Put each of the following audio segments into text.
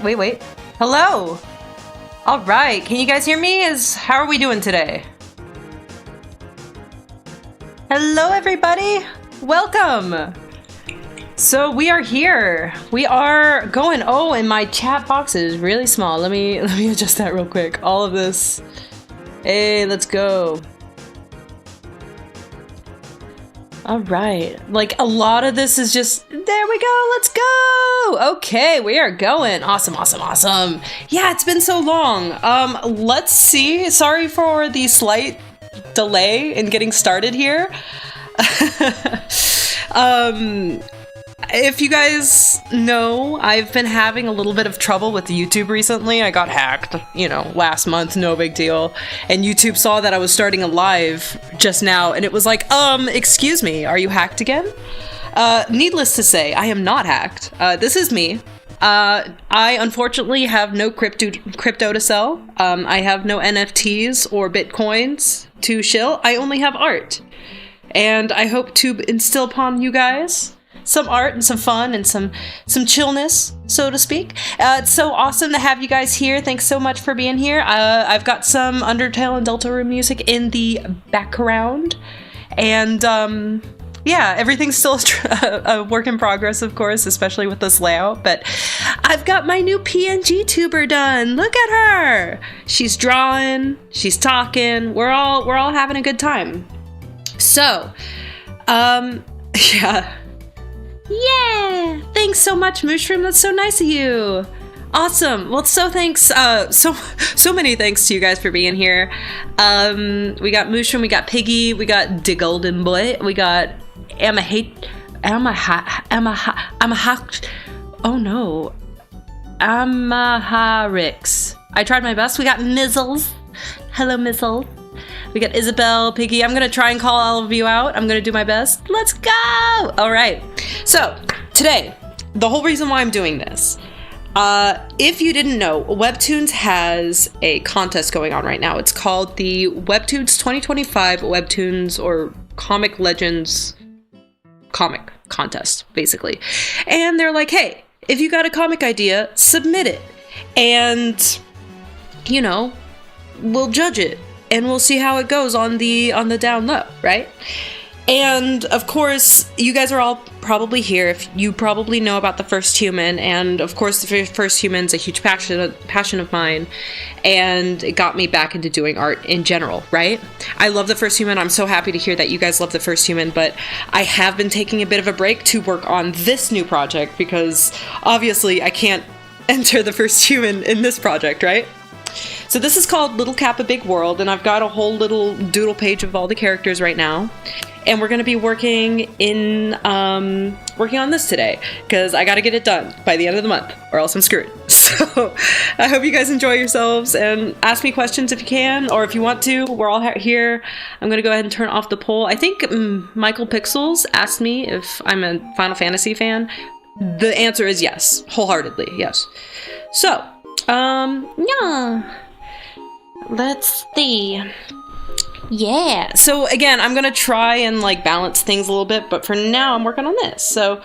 wait. Hello. All right. Can you guys hear me? How are we doing today? Hello, everybody. Welcome. So we are here. We are going. Oh, and my chat box is really small. Let me adjust that real quick. All of this. Hey, let's go. All right. Like a lot of this is just, there we go. Let's go. Okay, we are going. Awesome, awesome, awesome. Yeah, it's been so long. Let's see. Sorry for the slight delay in getting started here. If you guys know, I've been having a little bit of trouble with YouTube recently. I got hacked, you know, last month, no big deal. And YouTube saw that I was starting a live just now, and it was like, excuse me, are you hacked again? Needless to say, I am not hacked. This is me. I unfortunately have no crypto to sell. I have no NFTs or Bitcoins to shill. I only have art. And I hope to instill upon you guys some art and some fun and some chillness, so to speak. It's so awesome to have you guys here. Thanks so much for being here. I've got some Undertale and Deltarune music in the background. And yeah, everything's still a work in progress, of course, especially with this layout. But I've got my new PNG tuber done. Look at her. She's drawing, she's talking. We're all having a good time. So, yeah. Yeah! Thanks so much, Mushroom. That's so nice of you. Awesome. Well, so thanks, so many thanks to you guys for being here. We got Mushroom, we got Piggy, we got the Golden Boy, we got Amaharix. I tried my best. We got Mizzles. Hello, Mizzle. We got Isabel, Piggy. I'm gonna try and call all of you out. I'm gonna do my best. Let's go! All right. So, today, the whole reason why I'm doing this, if you didn't know, Webtoons has a contest going on right now. It's called the Webtoons 2025 Webtoons or Comic Legends Comic Contest, basically. And they're like, hey, if you got a comic idea, submit it. And, you know, we'll judge it. And we'll see how it goes on the down low, right? And of course, you guys are all probably here. If you probably know about The First Human, and of course, The First Human's a huge passion of mine, and it got me back into doing art in general, right? I love The First Human. I'm so happy to hear that you guys love The First Human, but I have been taking a bit of a break to work on this new project because obviously I can't enter The First Human in this project, right? So this is called Lil Kappa Big World, and I've got a whole little doodle page of all the characters right now. And we're going to be working on this today, because I got to get it done by the end of the month, or else I'm screwed. So I hope you guys enjoy yourselves, and ask me questions if you can, or if you want to. We're all here. I'm going to go ahead and turn off the poll. I think Michael Pixels asked me if I'm a Final Fantasy fan. The answer is yes, wholeheartedly, yes. So, yeah. Let's see. Yeah. So again, I'm gonna try and like balance things a little bit, but for now I'm working on this. So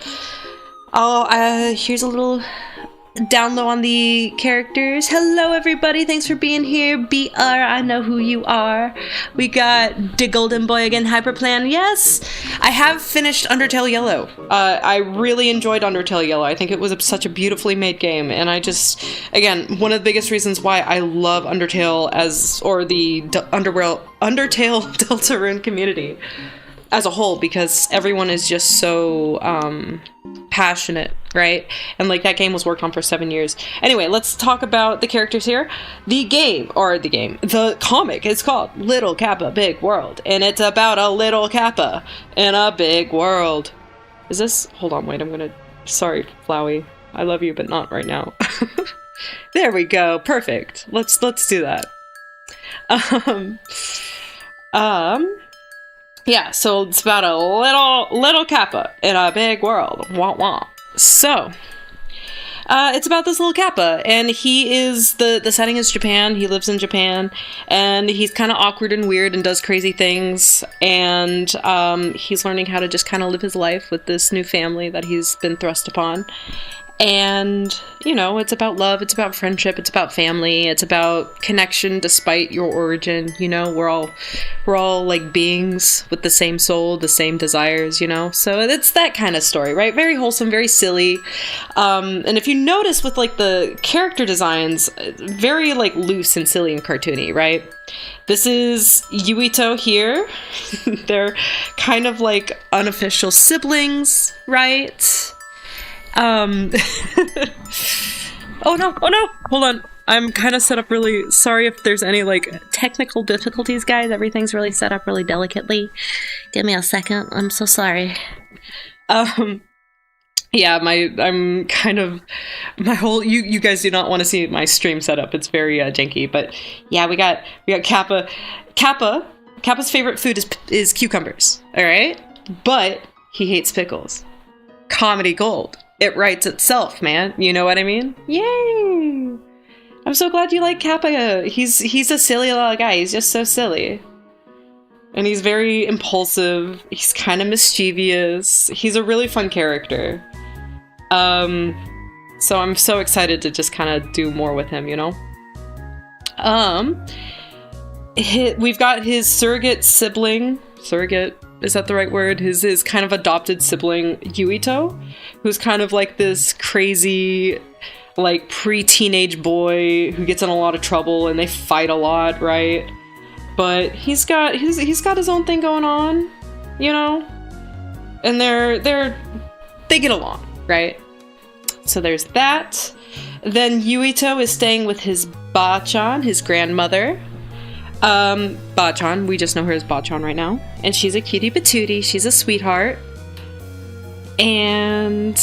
here's a little down low on the characters. Hello everybody, thanks for being here. BR, I know who you are. We got the Golden Boy again, Hyperplan. Yes, I have finished Undertale Yellow. I really enjoyed Undertale Yellow. I think it was such a beautifully made game, and I just, again, one of the biggest reasons why I love Undertale the Undertale Deltarune community as a whole, because everyone is just so passionate, right? And like that game was worked on for 7 years. Anyway, let's talk about the characters here. The comic is called Lil Kappa Big World, and it's about a little Kappa in a big world. Is this? Hold on, wait, sorry, Flowey. I love you, but not right now. There we go. Perfect. Let's do that. Yeah, so it's about a little Kappa in a big world. Wah wah. So, it's about this little Kappa, and he is, the setting is Japan. He lives in Japan, and he's kind of awkward and weird and does crazy things, and he's learning how to just kind of live his life with this new family that he's been thrust upon. And, you know, it's about love, it's about friendship, it's about family, it's about connection despite your origin, you know, we're all like beings with the same soul, the same desires, you know, so it's that kind of story, right? Very wholesome, very silly. And if you notice with like the character designs, very like loose and silly and cartoony, right? This is Uwzoa here. They're kind of like unofficial siblings, right? Oh no, hold on. I'm kind of set up really, sorry if there's any like technical difficulties, guys. Everything's really set up really delicately. Give me a second. I'm so sorry. Yeah, I'm kind of, my whole, you guys do not want to see my stream setup. It's very janky, but yeah, we got Kappa. Kappa's favorite food is cucumbers, all right? But he hates pickles. Comedy gold. It writes itself, man. You know what I mean? Yay! I'm so glad you like Kappa. He's a silly little guy. He's just so silly. And he's very impulsive. He's kind of mischievous. He's a really fun character. So I'm so excited to just kind of do more with him, you know? We've got his surrogate sibling. Surrogate, is that the right word? His kind of adopted sibling, Uwzoa, who's kind of like this crazy, like pre-teenage boy who gets in a lot of trouble and they fight a lot, right? But he's got his own thing going on, you know? And they get along, right? So there's that. Then Uwzoa is staying with his Bachan, his grandmother. Bachan, we just know her as Bachan right now. And she's a cutie patootie. She's a sweetheart. And...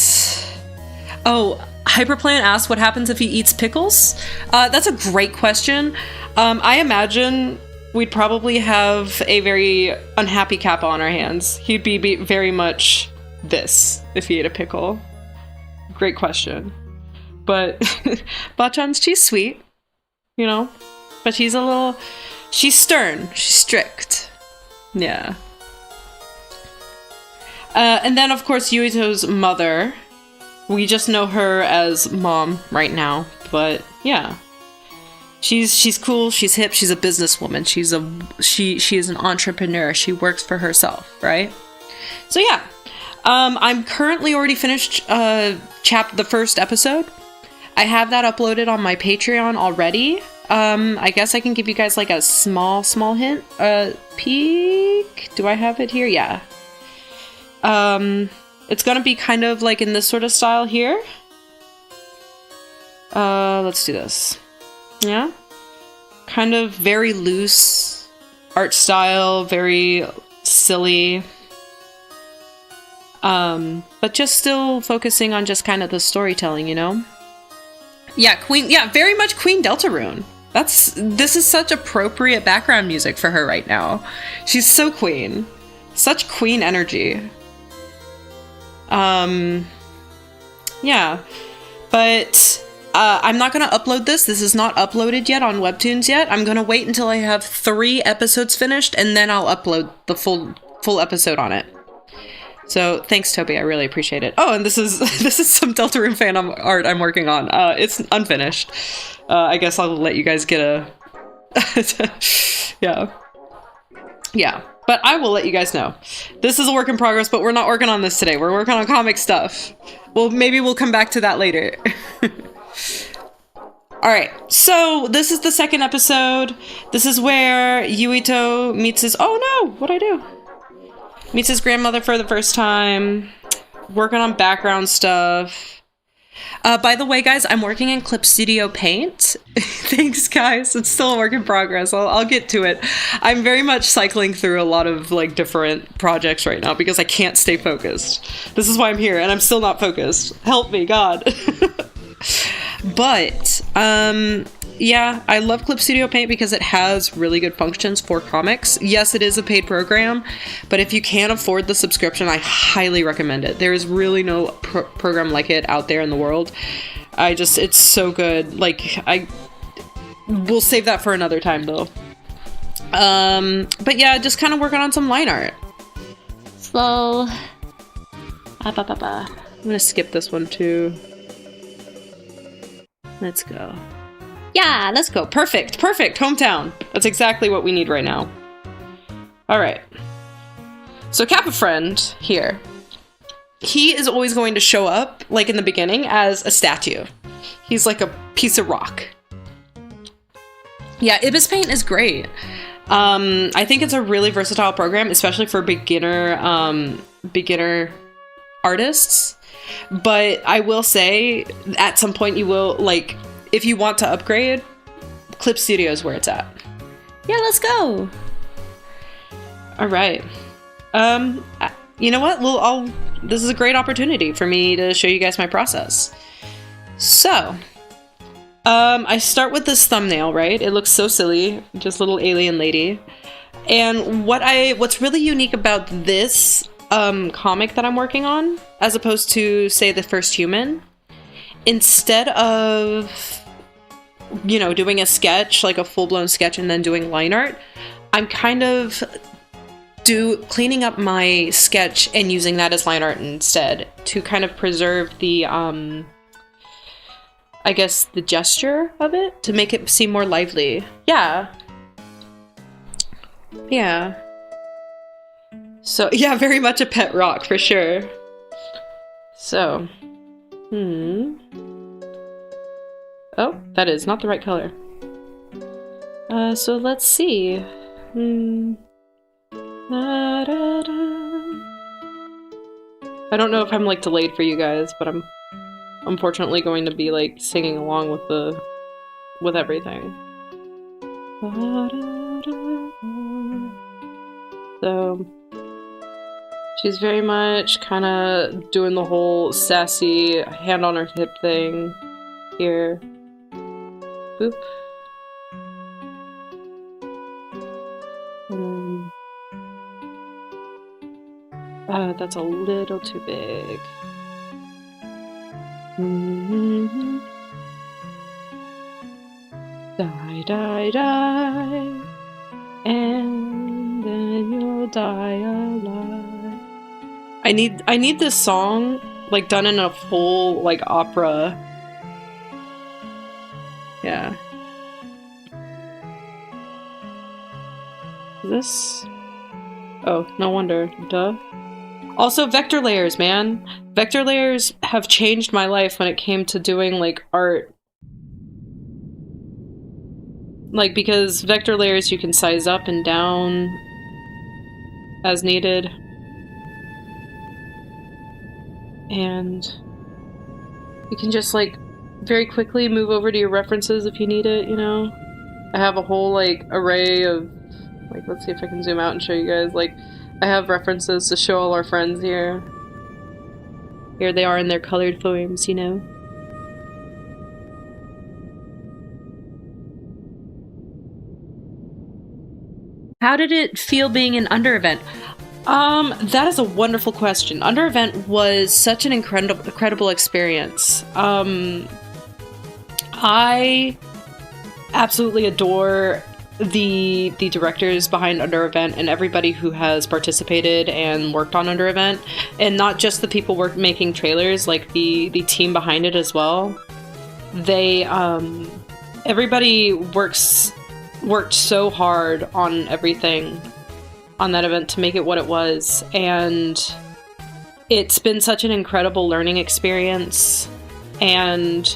oh, Hyperplant asked what happens if he eats pickles? That's a great question. I imagine we'd probably have a very unhappy Kappa on our hands. He'd be very much this if he ate a pickle. Great question. But Bachan's, she's sweet, you know? But she's a little... she's stern. She's strict. Yeah. And then, of course, Uwzoa's mother. We just know her as Mom right now. But, yeah. She's cool. She's hip. She's a businesswoman. She is an entrepreneur. She works for herself, right? So, yeah. I'm currently already finished the first episode. I have that uploaded on my Patreon already. I guess I can give you guys like a small hint. Peek. Do I have it here? Yeah. It's gonna be kind of like in this sort of style here. Let's do this. Yeah. Kind of very loose art style, very silly. But just still focusing on just kind of the storytelling, you know? Yeah, Queen, yeah, very much Queen Deltarune. This is such appropriate background music for her right now. She's so queen. Such queen energy. Yeah. But, I'm not gonna upload this. This is not uploaded yet on Webtoons yet. I'm gonna wait until I have 3 episodes finished, and then I'll upload the full episode on it. So thanks, Toby. I really appreciate it. Oh, and this is some Deltarune fandom art I'm working on. It's unfinished. I guess I'll let you guys get a... yeah. But I will let you guys know. This is a work in progress, but we're not working on this today. We're working on comic stuff. Well, maybe we'll come back to that later. Alright, so this is the second episode. This is where Uwzoa meets his... oh no! What'd I do? Meets his grandmother for the first time. Working on background stuff. By the way, guys, I'm working in Clip Studio Paint. Thanks, guys. It's still a work in progress. I'll get to it. I'm very much cycling through a lot of like different projects right now because I can't stay focused. This is why I'm here, and I'm still not focused. Help me, God. But, yeah, I love Clip Studio Paint because it has really good functions for comics. Yes, it is a paid program, but if you can't afford the subscription, I highly recommend it. There is really no program like it out there in the world. It's so good. Like, we'll save that for another time, though. But yeah, just kind of working on some line art. So, I'm gonna skip this one, too. Let's go. Yeah, let's go. Perfect. Perfect. Hometown. That's exactly what we need right now. All right. So Kappa friend here, he is always going to show up, like in the beginning, as a statue. He's like a piece of rock. Yeah, Ibis Paint is great. I think it's a really versatile program, especially for beginner artists. But I will say, at some point you will, like, if you want to upgrade, Clip Studio is where it's at. Yeah, let's go. All right. You know what? Well, this is a great opportunity for me to show you guys my process. So, I start with this thumbnail, right? It looks so silly, just little alien lady. And what's really unique about this comic that I'm working on, as opposed to, say, The First Human, instead of, you know, doing a sketch, like a full-blown sketch, and then doing line art, I'm kind of cleaning up my sketch and using that as line art instead, to kind of preserve the, I guess, the gesture of it, to make it seem more lively. Yeah. Yeah. So, yeah, very much a pet rock, for sure. So, oh, that is not the right color. So let's see. I don't know if I'm, like, delayed for you guys, but I'm unfortunately going to be, like, singing along with everything. So, she's very much kind of doing the whole sassy hand on her hip thing here. Boop. That's a little too big. Die, die, die, and then you'll die alive. I need this song, like, done in a full, like, opera. Yeah. Is this? Oh, no wonder. Duh. Also, vector layers, man. Vector layers have changed my life when it came to doing, like, art. Like, because vector layers you can size up and down as needed. And you can just, like, very quickly move over to your references if you need it, you know? I have a whole, like, array of, like, let's see if I can zoom out and show you guys, like, I have references to show all our friends here. Here they are in their colored forms, you know? How did it feel being an Under event? That is a wonderful question. Under event was such an incredible experience. I absolutely adore the directors behind Under event and everybody who has participated and worked on Under event, and not just the people making trailers, like the team behind it as well. They everybody worked so hard on everything on that event to make it what it was, and it's been such an incredible learning experience. And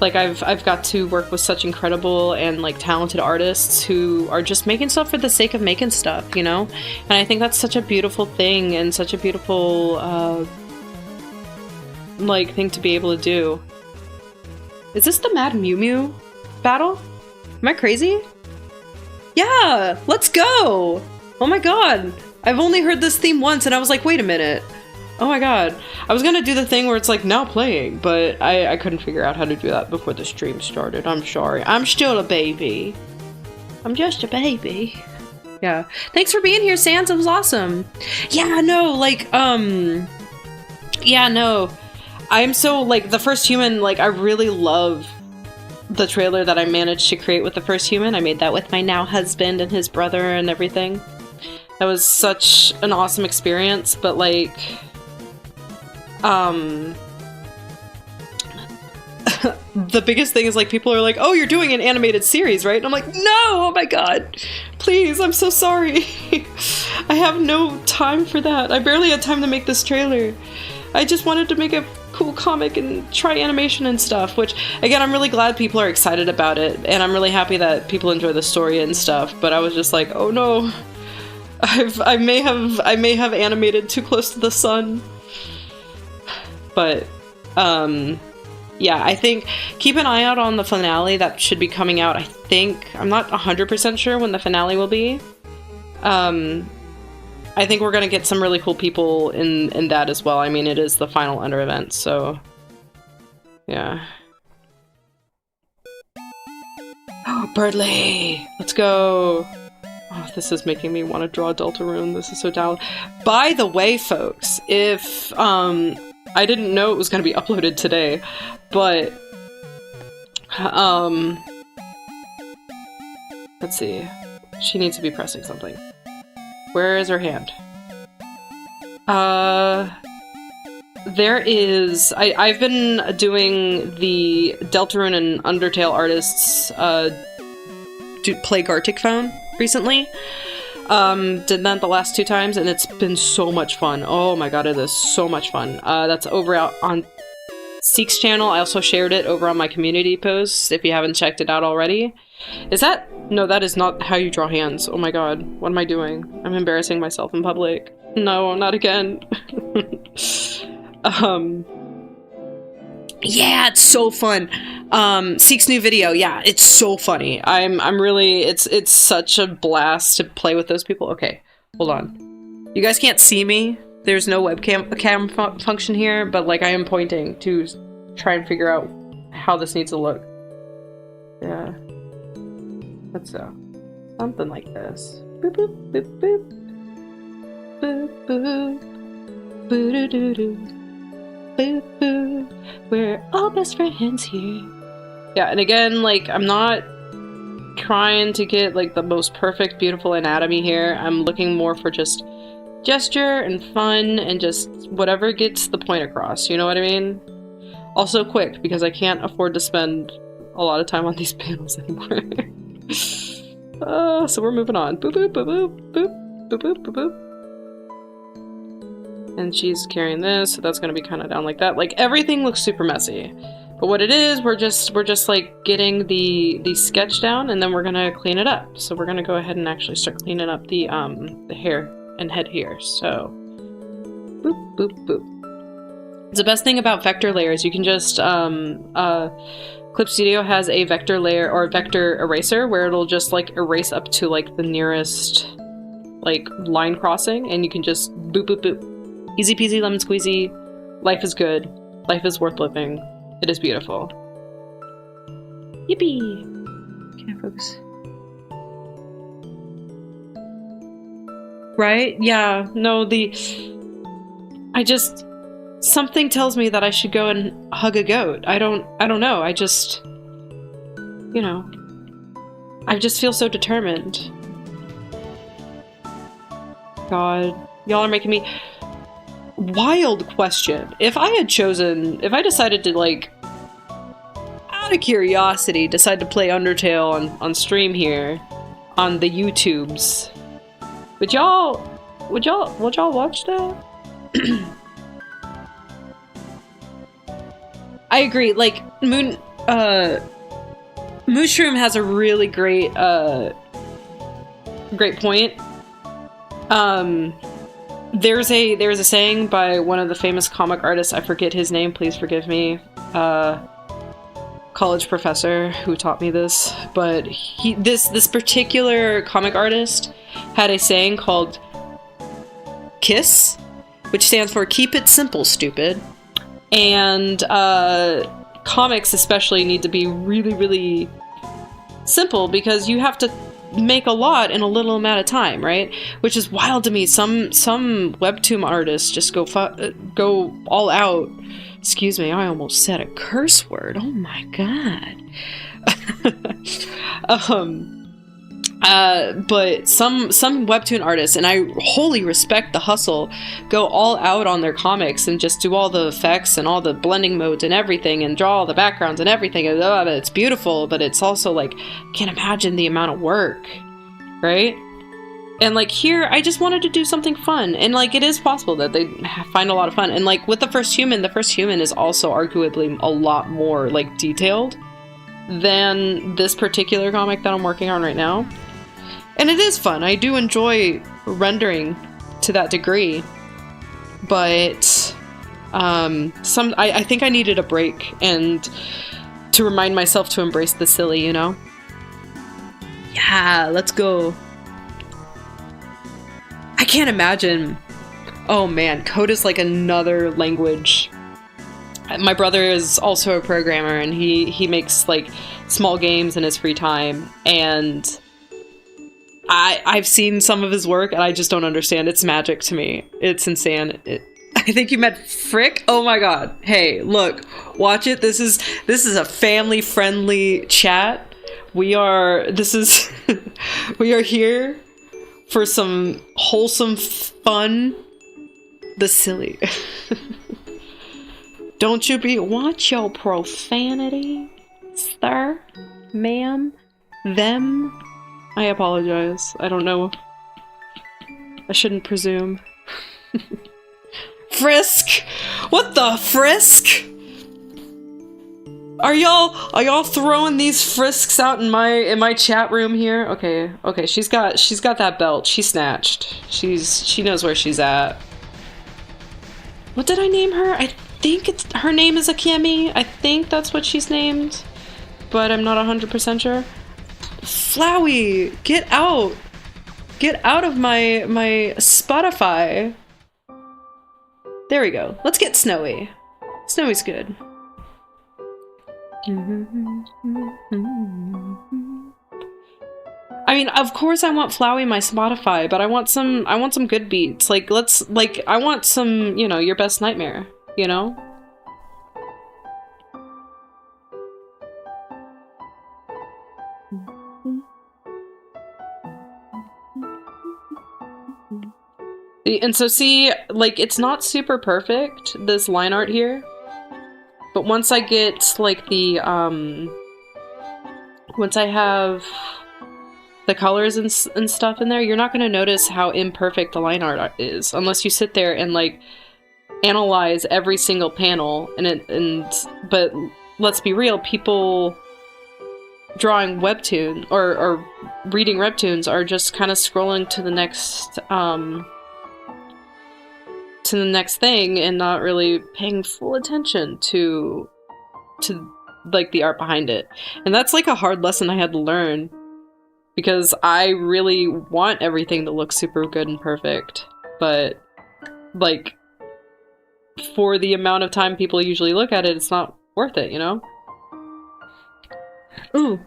like, I've got to work with such incredible and, like, talented artists who are just making stuff for the sake of making stuff, you know? And I think that's such a beautiful thing, and such a beautiful, like, thing to be able to do. Is this the Mad Mieux battle? Am I crazy? Yeah! Let's go! Oh my god! I've only heard this theme once, and I was like, wait a minute. Oh my god. I was gonna do the thing where it's like, now playing, but I couldn't figure out how to do that before the stream started. I'm sorry. I'm still a baby. I'm just a baby. Yeah. Thanks for being here, Sans. It was awesome. Yeah, no, like, yeah, no. I'm so, like, The First Human, like, I really love the trailer that I managed to create with The First Human. I made that with my now husband and his brother and everything. That was such an awesome experience, but, like, the biggest thing is like people are like, oh, you're doing an animated series, right? And I'm like, no, oh my god, please, I'm so sorry. I have no time for that. I barely had time to make this trailer. I just wanted to make a cool comic and try animation and stuff, which again, I'm really glad people are excited about it, and I'm really happy that people enjoy the story and stuff, but I was just like, oh no, I may have animated too close to the sun. But yeah, I think keep an eye out on the finale. That should be coming out, I think. I'm not 100% sure when the finale will be. I think we're gonna get some really cool people in that as well. I mean, it is the final Under event, so yeah. Oh, Birdley! Let's go! Oh, this is making me want to draw Deltarune. This is so down. By the way, folks, if I didn't know it was gonna be uploaded today, but let's see. She needs to be pressing something. Where is her hand? There is... I've been doing the Deltarune and Undertale artists play Gartic Phone recently. Did that the last 2 times, and it's been so much fun. Oh my god, it is so much fun. That's over out on Seek's channel. I also shared it over on my community posts if you haven't checked it out already. Is that... No, that is not how you draw hands. Oh my god. What am I doing? I'm embarrassing myself in public. No, not again. Yeah, it's so fun. Seek's new video. Yeah, it's so funny. I'm really... It's such a blast to play with those people. Okay, hold on. You guys can't see me. There's no webcam function here, but like I am pointing to try and figure out how this needs to look. Yeah. Let's something like this. Boop boop boop boop. Boop boop. Boo doo doo doo. Boop boop. We're all best friends here. Yeah, and again, like I'm not trying to get like the most perfect, beautiful anatomy here. I'm looking more for just gesture and fun and just whatever gets the point across. You know what I mean? Also quick, because I can't afford to spend a lot of time on these panels anymore. So we're moving on. Boop boop boop boop boop boop boop boop boop. And she's carrying this, so that's gonna be kind of down like that. Like everything looks super messy, but what it is, we're just like getting the sketch down, and then we're gonna clean it up. So we're gonna go ahead and actually start cleaning up the hair and head here. So boop boop boop. The best thing about vector layers, you can just Clip Studio has a vector layer or vector eraser where it'll just like erase up to like the nearest like line crossing, and you can just boop boop boop. Easy peasy lemon squeezy. Life is good. Life is worth living. It is beautiful. Yippee! Can I focus? Right? Yeah. No, I just... Something tells me that I should go and hug a goat. I don't know. I just... You know. I just feel so determined. God. Y'all are making me... Wild question. If I decided to, like, out of curiosity, decide to play Undertale on stream here, on the YouTubes, would y'all watch that? I agree, like, Mushroom has a really great point. There's a saying by one of the famous comic artists, I forget his name, please forgive me, college professor who taught me this, but this particular comic artist had a saying called KISS, which stands for Keep It Simple, Stupid. And comics especially need to be really, really simple because you have to make a lot in a little amount of time, right? Which is wild to me. Some Webtoon artists just go all out. Excuse me, I almost said a curse word. Oh my god. But some webtoon artists, and I wholly respect the hustle, go all out on their comics and just do all the effects and all the blending modes and everything and draw all the backgrounds and everything. And it's beautiful, but it's also like, can't imagine the amount of work, right? And like here, I just wanted to do something fun, and like it is possible that they find a lot of fun. And like with the first human is also arguably a lot more like detailed than this particular comic that I'm working on right now. And it is fun. I do enjoy rendering to that degree, but I think I needed a break and to remind myself to embrace the silly, you know? Yeah, let's go. I can't imagine. Oh man, code is like another language. My brother is also a programmer, and he makes like small games in his free time, and I've seen some of his work and I just don't understand. It's magic to me. It's insane. I think you meant frick. Oh my god. Hey, look, watch it. This is a family friendly chat. We are here for some wholesome fun. The silly. Don't you watch your profanity, sir, ma'am, them. I apologize. I don't know. I shouldn't presume. Frisk! What the frisk? Are y'all throwing these frisks out in my chat room here? Okay, she's got that belt. She snatched. She knows where she's at. What did I name her? I think her name is Akemi. I think that's what she's named, but I'm not 100% sure. Flowey, get out! Get out of my Spotify. There we go. Let's get Snowy. Snowy's good. I mean, of course I want Flowey my Spotify, but I want some good beats. I want some, you know, Your Best Nightmare, you know? And so see, like, it's not super perfect, this line art here. But once I get, like, the, once I have the colors and stuff in there, you're not going to notice how imperfect the line art is. Unless you sit there and, like, analyze every single panel. But let's be real, people drawing Webtoon, or reading Webtoons are just kind of scrolling to the next thing and not really paying full attention to like the art behind it. And that's like a hard lesson I had to learn, because I really want everything to look super good and perfect, but like for the amount of time people usually look at it, it's not worth it, you know? Ooh.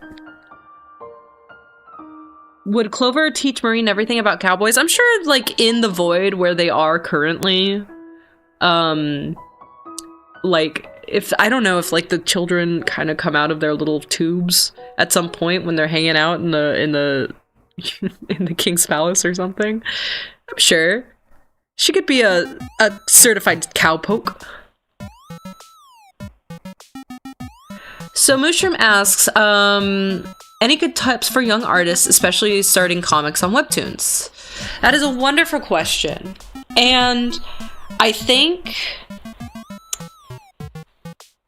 Would Clover teach Marine everything about cowboys? I'm sure, like, in the void where they are currently, like, if, I don't know if, like, the children kind of come out of their little tubes at some point when they're hanging out in the King's Palace or something. I'm sure. She could be a certified cowpoke. So Mushroom asks, any good tips for young artists, especially starting comics on Webtoons? That is a wonderful question. And I think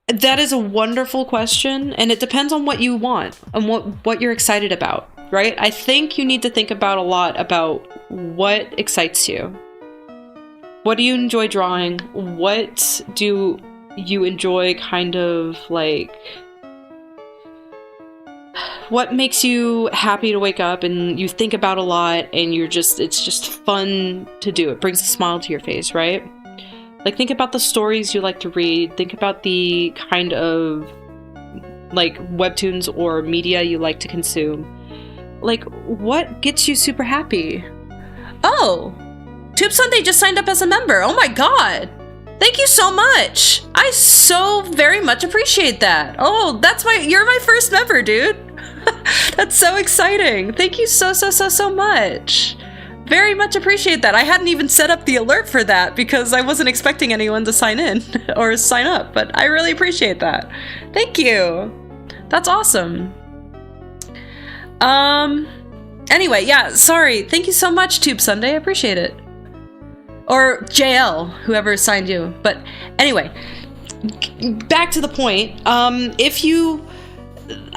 that is a wonderful question, and it depends on what you want and what you're excited about, right? I think you need to think about a lot about what excites you. What do you enjoy drawing? What do you enjoy kind of like... What makes you happy to wake up and you think about a lot and it's just fun to do. It brings a smile to your face, right? Like, think about the stories you like to read. Think about the kind of, like, Webtoons or media you like to consume. Like, what gets you super happy? Oh! Tube Sunday just signed up as a member. Oh my god! Thank you so much! I so very much appreciate that. Oh, you're my first member, dude! That's so exciting. Thank you so much. Very much appreciate that. I hadn't even set up the alert for that because I wasn't expecting anyone to sign in or sign up, but I really appreciate that. Thank you. That's awesome. Anyway, yeah, sorry. Thank you so much, Tube Sunday. I appreciate it. Or JL, whoever signed you. But anyway, back to the point. If you,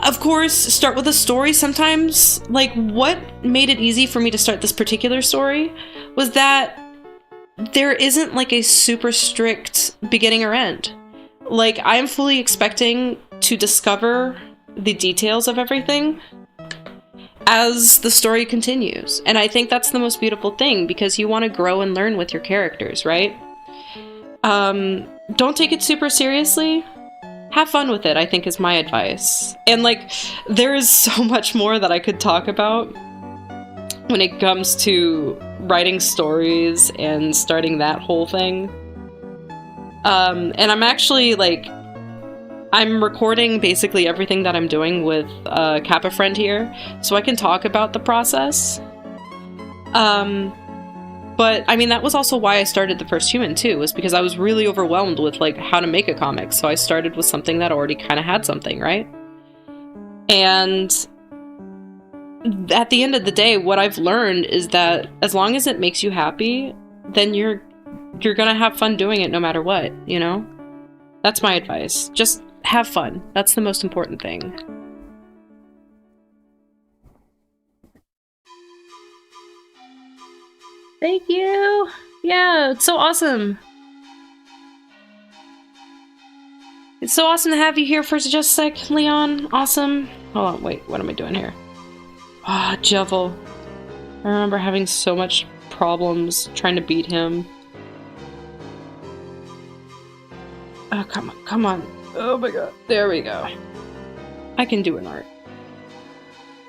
of course, start with a story, sometimes, like, what made it easy for me to start this particular story was that there isn't, like, a super strict beginning or end. Like, I'm fully expecting to discover the details of everything as the story continues. And I think that's the most beautiful thing, because you want to grow and learn with your characters, right? Don't take it super seriously. Have fun with it, I think, is my advice. And, like, there is so much more that I could talk about when it comes to writing stories and starting that whole thing. And I'm actually, like, I'm recording basically everything that I'm doing with Kappa friend here, so I can talk about the process. But, I mean, that was also why I started The First Human, too, was because I was really overwhelmed with, like, how to make a comic, so I started with something that already kind of had something, right? And at the end of the day, what I've learned is that as long as it makes you happy, then you're gonna have fun doing it no matter what, you know? That's my advice. Just have fun. That's the most important thing. Thank you! Yeah, it's so awesome. It's so awesome to have you here for just a sec, Leon. Awesome. Hold on, wait, what am I doing here? Ah, Jevil. I remember having so much problems trying to beat him. Oh, come on, come on. Oh my god. There we go. I can do an art.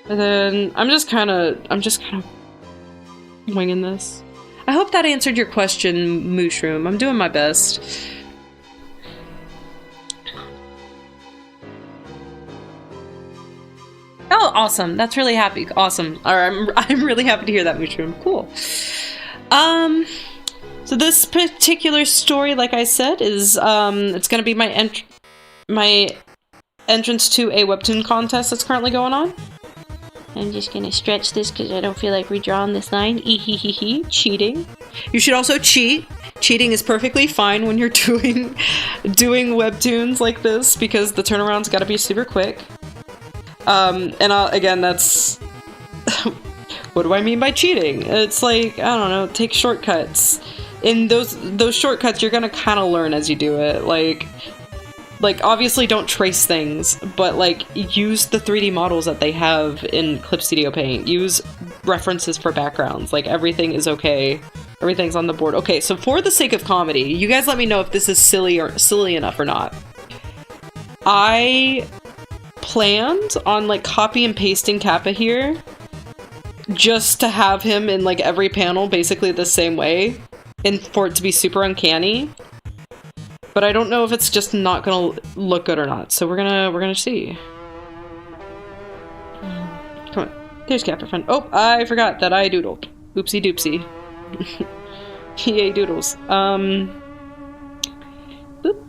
And then I'm just kind of winging this. I hope that answered your question, Mushroom. I'm doing my best. Oh, awesome. That's really happy. Awesome. Alright, I'm really happy to hear that, Mushroom. Cool. So this particular story, like I said, is it's gonna be my entrance to a Webtoon contest that's currently going on. I'm just gonna stretch this because I don't feel like redrawing this line. Ehehehe. Cheating. You should also cheat. Cheating is perfectly fine when you're doing Webtoons like this, because the turnaround's gotta be super quick. Again, that's... what do I mean by cheating? It's like, I don't know, take shortcuts. In those shortcuts, you're gonna kind of learn as you do it. Like, obviously don't trace things, but, like, use the 3D models that they have in Clip Studio Paint. Use references for backgrounds. Like, everything is okay. Everything's on the board. Okay, so for the sake of comedy, you guys let me know if this is silly enough or not. I planned on, like, copy and pasting Kappa here just to have him in, like, every panel basically the same way, and for it to be super uncanny. But I don't know if it's just not gonna look good or not, so we're gonna see. Come on, there's Kappa friend. Oh, I forgot that I doodled. Oopsie doopsie. Yay doodles. Boop.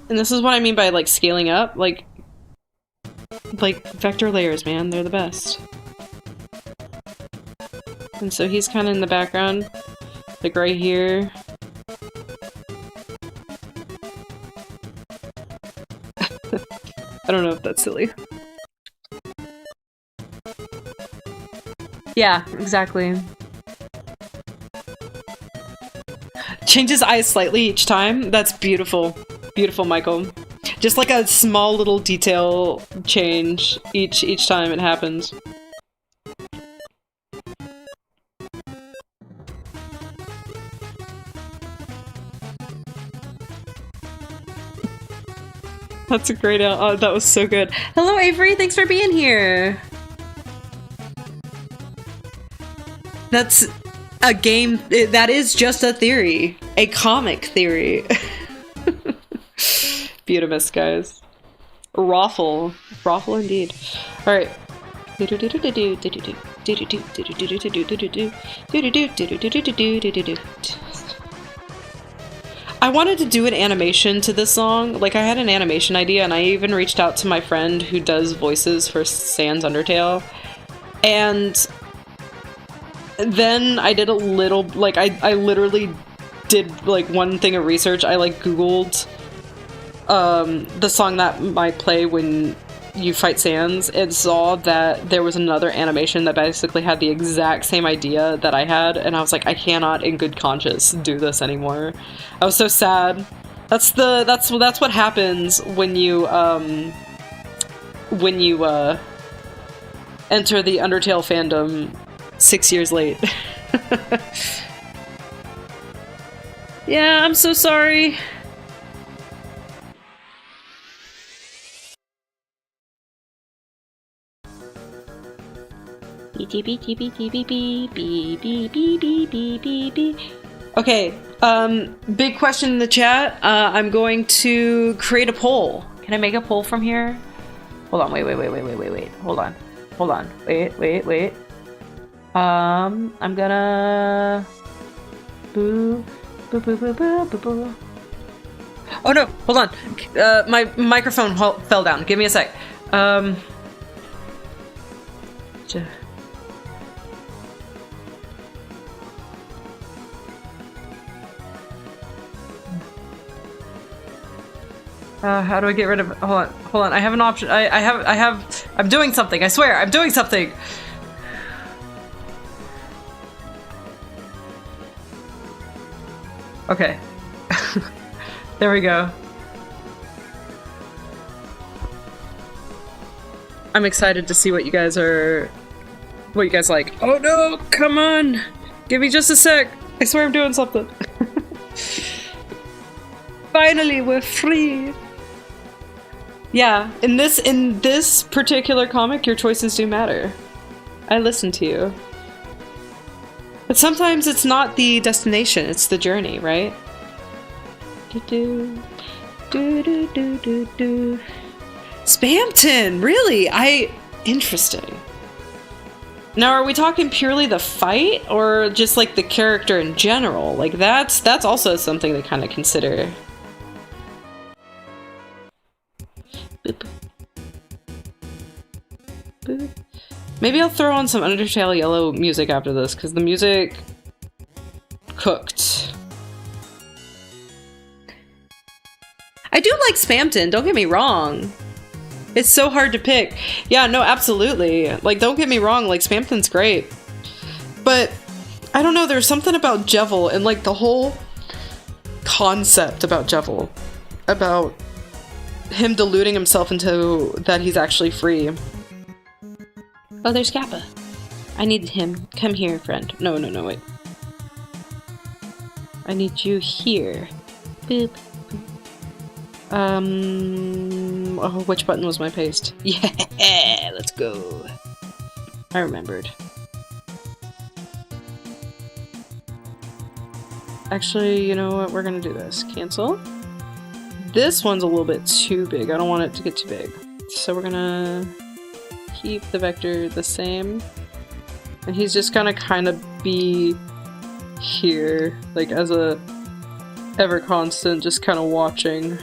And this is what I mean by, like, scaling up. Like vector layers, man, they're the best. And so he's kind of in the background, like right here. I don't know if that's silly. Yeah, exactly. Change his eyes slightly each time. That's beautiful. Beautiful, Michael. Just like a small little detail change each time it happens. That's a great out. Oh, that was so good. Hello, Avery. Thanks for being here. That's a game. That is just a theory. A comic theory. Beautimous, guys. Raffle. Raffle indeed. Alright. I wanted to do an animation to this song. Like, I had an animation idea, and I even reached out to my friend who does voices for Sans Undertale. And then I did a little, like, I literally did, like, one thing of research. I, like, Googled the song that might play when you fight Sans, and saw that there was another animation that basically had the exact same idea that I had, and I was like, I cannot in good conscience do this anymore. I was so sad. That's what happens when you enter the Undertale fandom 6 years late. Yeah, I'm so sorry. Okay, big question in the chat. I'm going to create a poll. Can I make a poll from here? Hold on, wait. Hold on. Wait. I'm gonna... Boo. Oh no, hold on. My microphone fell down. Give me a sec. How do I get rid of... Hold on. I have an option. I'm doing something. I swear, I'm doing something. Okay. There we go. I'm excited to see what you guys like. Oh no, come on. Give me just a sec. I swear I'm doing something. Finally, we're free. Yeah, in this particular comic, your choices do matter. I listen to you. But sometimes it's not the destination, it's the journey, right? Spamton, really? Interesting. Now, are we talking purely the fight, or just like the character in general? Like that's also something to kind of consider. Boop. Boop. Maybe I'll throw on some Undertale Yellow music after this, because the music cooked. I do like Spamton, don't get me wrong. It's so hard to pick. Yeah, no, absolutely. Like, don't get me wrong, like, Spamton's great. But, I don't know, there's something about Jevil and, like, the whole concept about Jevil. About him deluding himself into that he's actually free. Oh, there's Kappa. I need him. Come here, friend. No, wait. I need you here. Boop. Oh, which button was my paste? Yeah, let's go. I remembered. Actually, you know what? We're gonna do this. Cancel. This one's a little bit too big. I don't want it to get too big. So we're gonna keep the vector the same. And he's just gonna kind of be here, like as a ever constant, just kind of watching.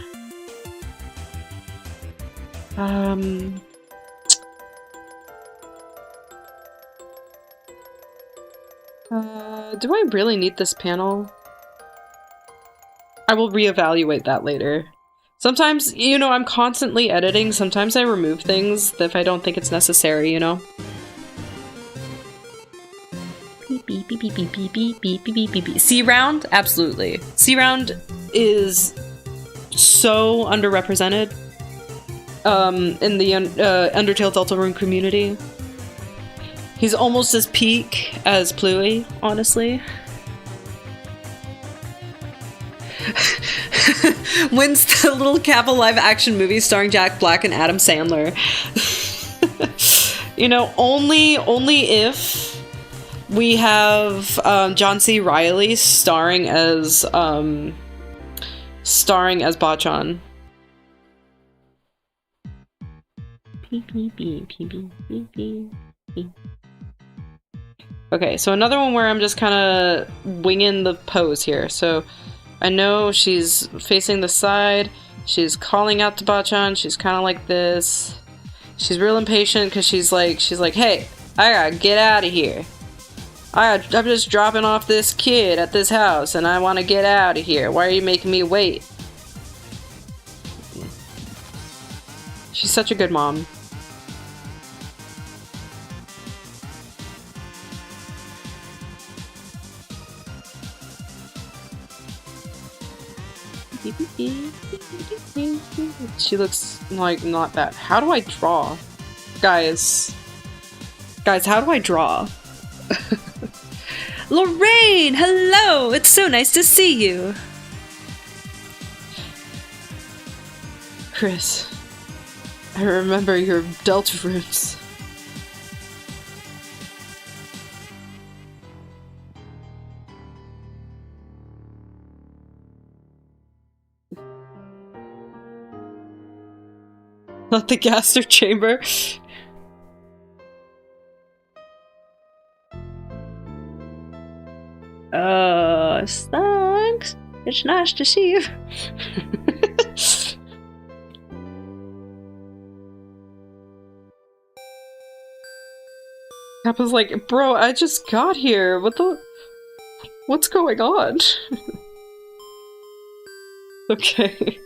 Do I really need this panel? I will reevaluate that later. Sometimes, you know, I'm constantly editing. Sometimes I remove things if I don't think it's necessary, you know? Beep, beep, beep, beep, beep, beep, beep, beep, beep, beep, beep. C-Round? Absolutely. C-Round is so underrepresented in the Undertale Deltarune community. He's almost as peak as Pluie, honestly. When's the Lil Kappa live-action movie starring Jack Black and Adam Sandler? You know, only if we have John C. Reilly starring as Bachan. Okay, so another one where I'm just kind of winging the pose here. So I know she's facing the side. She's calling out to Bachan. She's kind of like this. She's real impatient because she's like, hey, I gotta get out of here. I'm just dropping off this kid at this house and I want to get out of here. Why are you making me wait? She's such a good mom. She looks like not bad. How do I draw? Guys, how do I draw? Lorraine, hello! It's so nice to see you. Chris, I remember your Deltarunes. Not the gaster chamber. Thanks. It's nice to see you. Kappa's like, bro, I just got here. What's going on? Okay.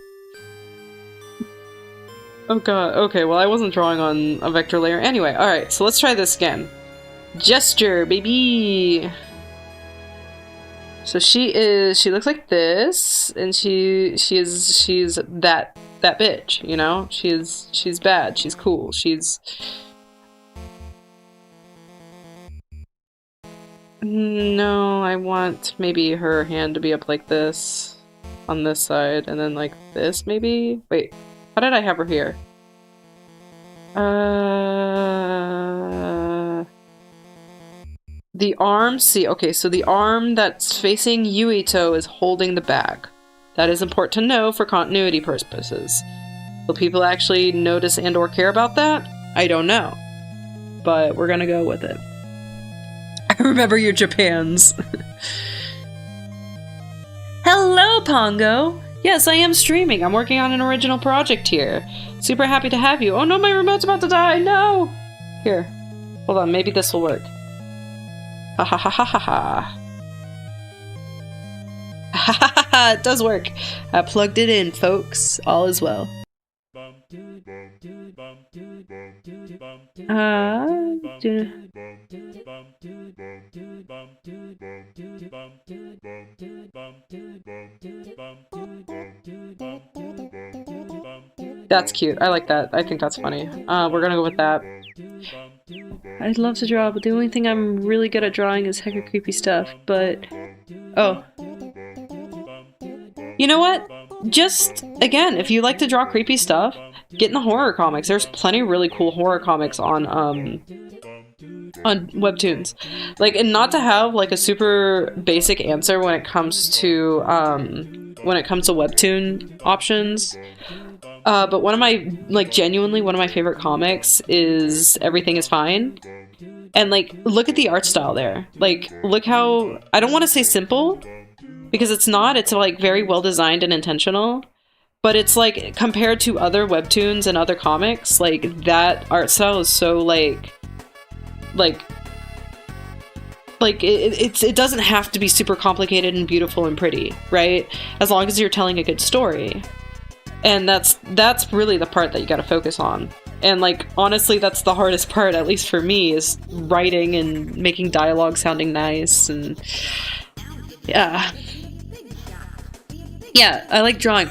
Oh god, okay, well I wasn't drawing on a vector layer anyway. Alright, so let's try this again. Gesture, baby! So she looks like this, and she's that bitch, you know? She's bad, she's cool, No, I want maybe her hand to be up like this, on this side, and then like this, maybe? Wait. How did I have her here? The arm, see, okay, so the arm that's facing Yuito is holding the bag. That is important to know for continuity purposes. Will people actually notice and or care about that? I don't know. But we're gonna go with it. I remember your Japans. Hello, Pongo! Yes, I am streaming. I'm working on an original project here. Super happy to have you. Oh no, my remote's about to die. No! Here. Hold on, maybe this will work. Ha ha ha ha ha ha. Ha ha ha ha! It does work. I plugged it in, folks. All is well. That's cute. I like that. I think that's funny. We're gonna go with that. I'd love to draw, but the only thing I'm really good at drawing is hecka creepy stuff, but... Oh. You know what? Just, again, if you like to draw creepy stuff, get in the horror comics. There's plenty of really cool horror comics on Webtoons. Like, and not to have, like, a super basic answer when it comes to Webtoon options. But one of my, like, genuinely one of my favorite comics is Everything is Fine. And, like, look at the art style there. Like, look how, I don't want to say simple, because it's not. It's, like, very well designed and intentional. But it's, like, compared to other Webtoons and other comics, like, that art style is so, it doesn't have to be super complicated and beautiful and pretty, right? As long as you're telling a good story. And that's really the part that you gotta focus on. And, like, honestly, that's the hardest part, at least for me, is writing and making dialogue sounding nice, and... yeah. Yeah, I like drawing.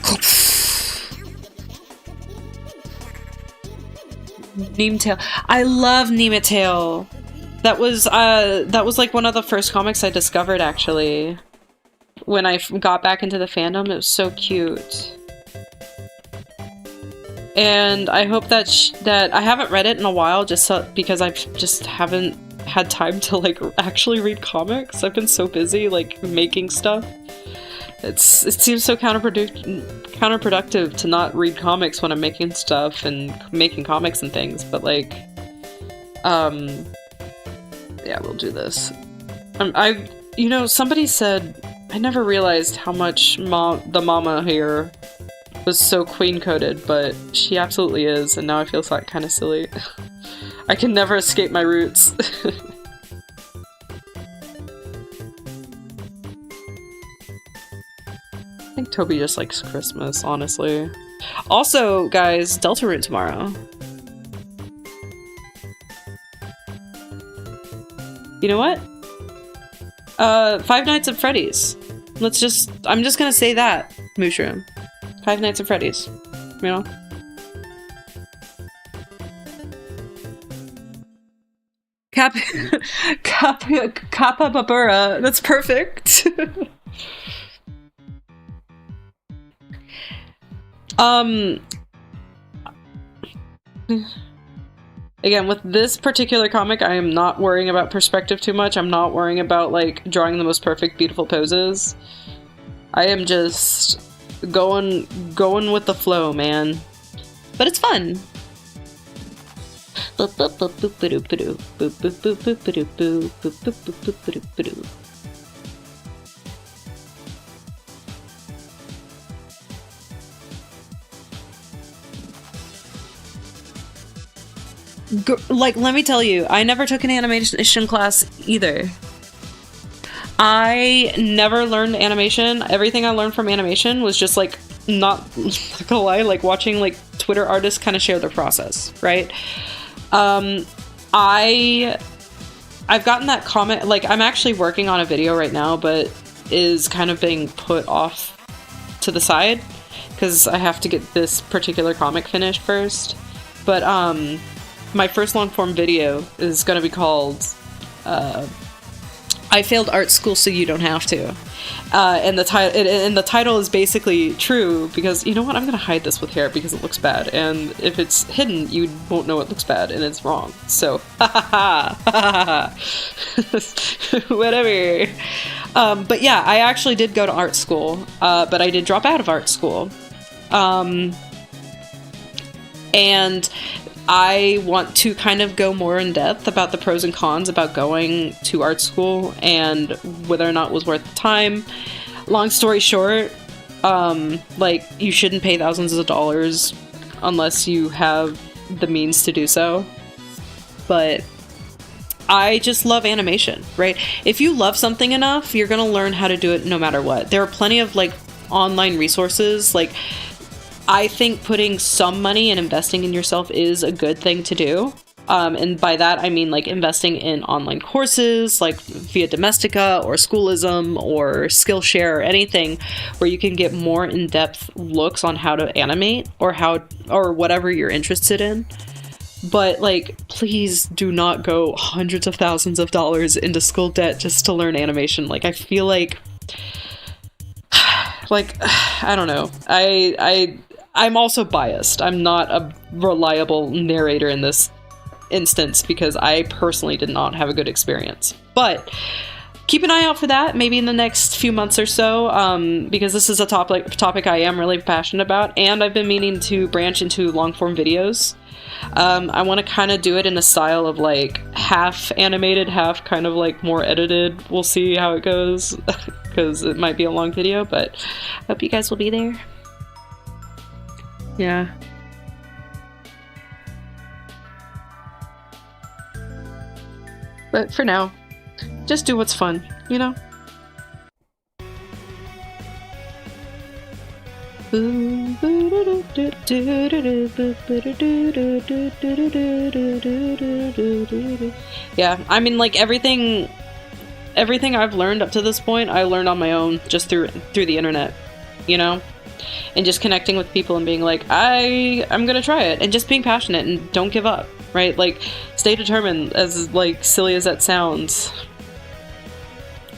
Neemtail. I love Neemtail. That was like one of the first comics I discovered, actually. When I got back into the fandom, it was so cute. And I hope that that I haven't read it in a while, just because I just haven't had time to, like, actually read comics. I've been so busy, like, making stuff. It seems so counterproductive to not read comics when I'm making stuff and making comics and things, but like, yeah, we'll do this. You know, somebody said, I never realized how much the mama here was so queen-coded, but she absolutely is, and now I feel kind of silly. I can never escape my roots. I think Toby just likes Christmas, honestly. Also, guys, Deltarune tomorrow. You know what? Five Nights at Freddy's. I'm just gonna say that, Mushroom. Five Nights at Freddy's. You know? Kappa Babura. That's perfect. Again, with this particular comic, I am not worrying about perspective too much. I'm not worrying about, like, drawing the most perfect, beautiful poses. I am just going with the flow, man. But it's fun. Like, let me tell you, I never took an animation class either. I never learned animation. Everything I learned from animation was just like, not gonna lie, like watching like Twitter artists kind of share their process, right? I've gotten that comment, like I'm actually working on a video right now, but is kind of being put off to the side because I have to get this particular comic finished first. But my first long form video is going to be called I Failed Art School So You Don't Have To. And the title is basically true because, you know what, I'm going to hide this with hair because it looks bad. And if it's hidden, you won't know it looks bad and it's wrong. So, whatever. But yeah, I actually did go to art school, but I did drop out of art school. And I want to kind of go more in depth about the pros and cons about going to art school and whether or not it was worth the time. Long story short, like, you shouldn't pay thousands of dollars unless you have the means to do so. But I just love animation, right? If you love something enough, you're gonna learn how to do it no matter what. There are plenty of, like, online resources, like, I think putting some money and investing in yourself is a good thing to do. And by that, I mean like investing in online courses like via Domestika or Schoolism or Skillshare or anything where you can get more in-depth looks on how to animate or whatever you're interested in. But like, please do not go hundreds of thousands of dollars into school debt just to learn animation. Like, I feel like I don't know. I'm also biased. I'm not a reliable narrator in this instance because I personally did not have a good experience. But keep an eye out for that maybe in the next few months or so, because this is a topic I am really passionate about, and I've been meaning to branch into long form videos. I want to kind of do it in a style of like half animated, half kind of like more edited. We'll see how it goes because it might be a long video, but I hope you guys will be there. Yeah. But for now, just do what's fun, you know? Yeah, I mean, like, everything I've learned up to this point, I learned on my own, just through the internet, you know? And just connecting with people and being like, I'm gonna try it, and just being passionate and don't give up, right? Like, stay determined, as like silly as that sounds,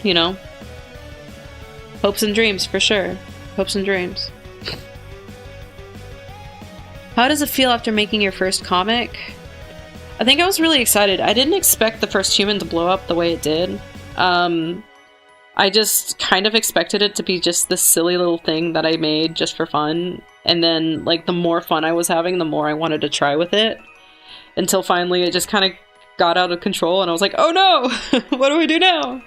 you know? Hopes and dreams, for sure. Hopes and dreams. How does it feel after making your first comic? I think I was really excited. I didn't expect the first human to blow up the way it did. I just kind of expected it to be just this silly little thing that I made just for fun. And then, like, the more fun I was having, the more I wanted to try with it. Until finally it just kind of got out of control and I was like, oh no! What do we do now?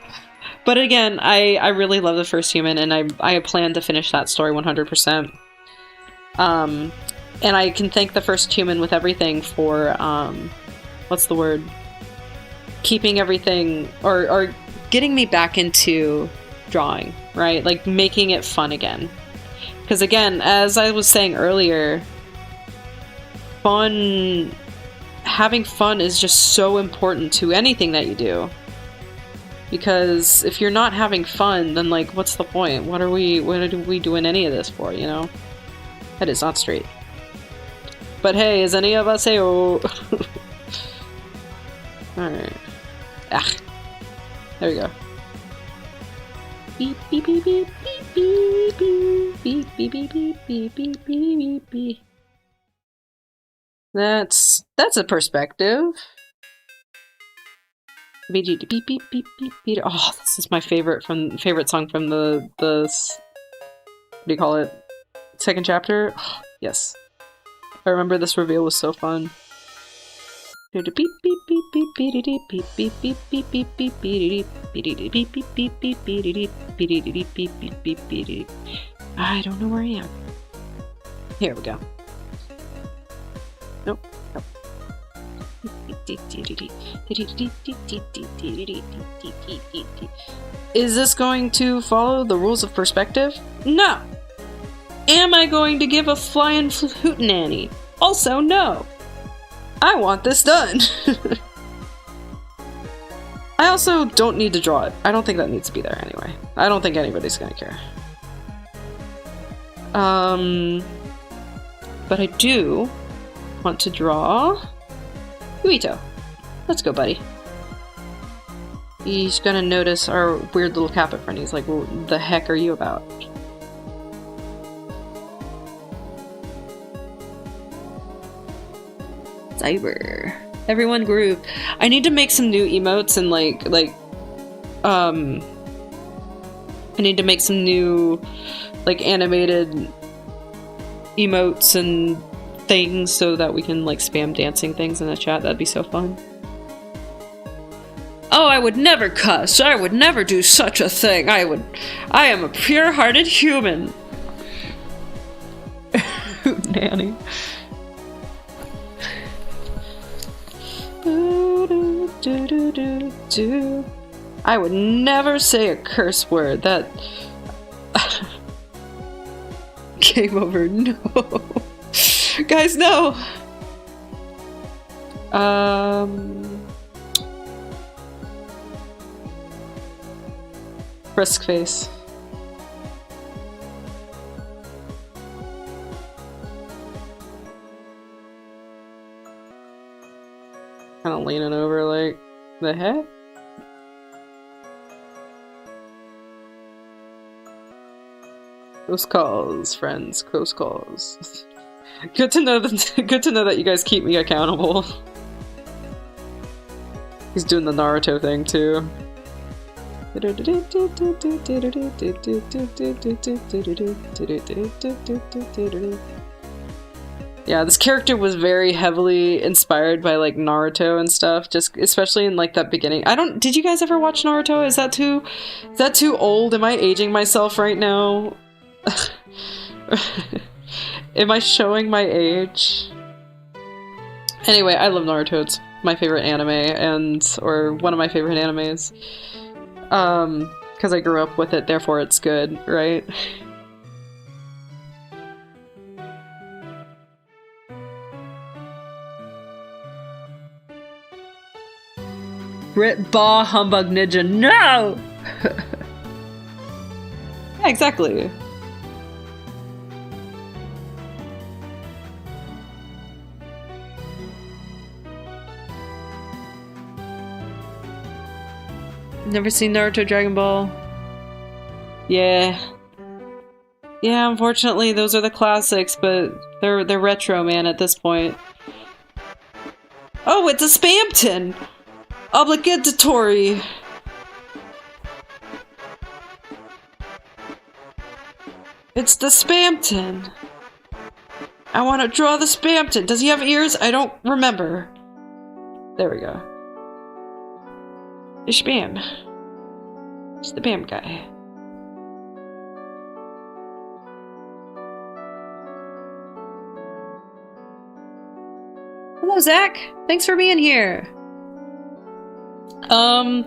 But again, I really love The First Human and I plan to finish that story 100%. And I can thank The First Human with everything for, what's the word? Keeping everything, or getting me back into drawing, right? Like, making it fun again. Because again, as I was saying earlier, having fun is just so important to anything that you do. Because if you're not having fun, then, like, what's the point? What are we doing any of this for, you know? That is not straight. But hey, is any of us hey-oh? Alright. Ah. There we go. Beep beep beep beep beep beep beep beep beep beep beep beep beep beep. That's a perspective. Beep beep beep beep beep beep. Oh, this is my favorite song from the what do you call it? Second chapter? Oh, yes. I remember this reveal was so fun. I don't know where I am. Here we go. Nope. Is this going to follow the rules of perspective? No! Am I going to give a flying hootenanny? Also, no! I want this done! I also don't need to draw it. I don't think that needs to be there anyway. I don't think anybody's gonna care. But I do want to draw Uwzoa. Let's go, buddy. He's gonna notice our weird little Kappa friend. He's like, what the heck are you about? Cyber. Everyone group. I need to make some new emotes and I need to make some new animated emotes and things so that we can spam dancing things in the chat. That'd be so fun. Oh, I would never cuss. I would never do such a thing. I am a pure-hearted human. Nanny. I would never say a curse word. That game over. No, guys, no. Brisk face. Kind of leaning over like, the heck? Close calls, friends. Close calls. Good to know that you guys keep me accountable. He's doing the Naruto thing too. Yeah, this character was very heavily inspired by Naruto and stuff, just especially in that beginning. Did you guys ever watch Naruto? Is that too old? Am I aging myself right now? Am I showing my age? Anyway, I love Naruto. It's my favorite anime, or one of my favorite animes. Because I grew up with it, therefore it's good, right? Brit Bah Humbug Ninja, no! Yeah, exactly. Never seen Naruto Dragon Ball? Yeah. Yeah, unfortunately those are the classics, but they're retro, man, at this point. Oh, it's a Spamton! Obligatory! It's the Spamton. I want to draw the Spamton. Does he have ears? I don't remember. There we go. It's Spam. It's the Bam guy. Hello, Zach. Thanks for being here. I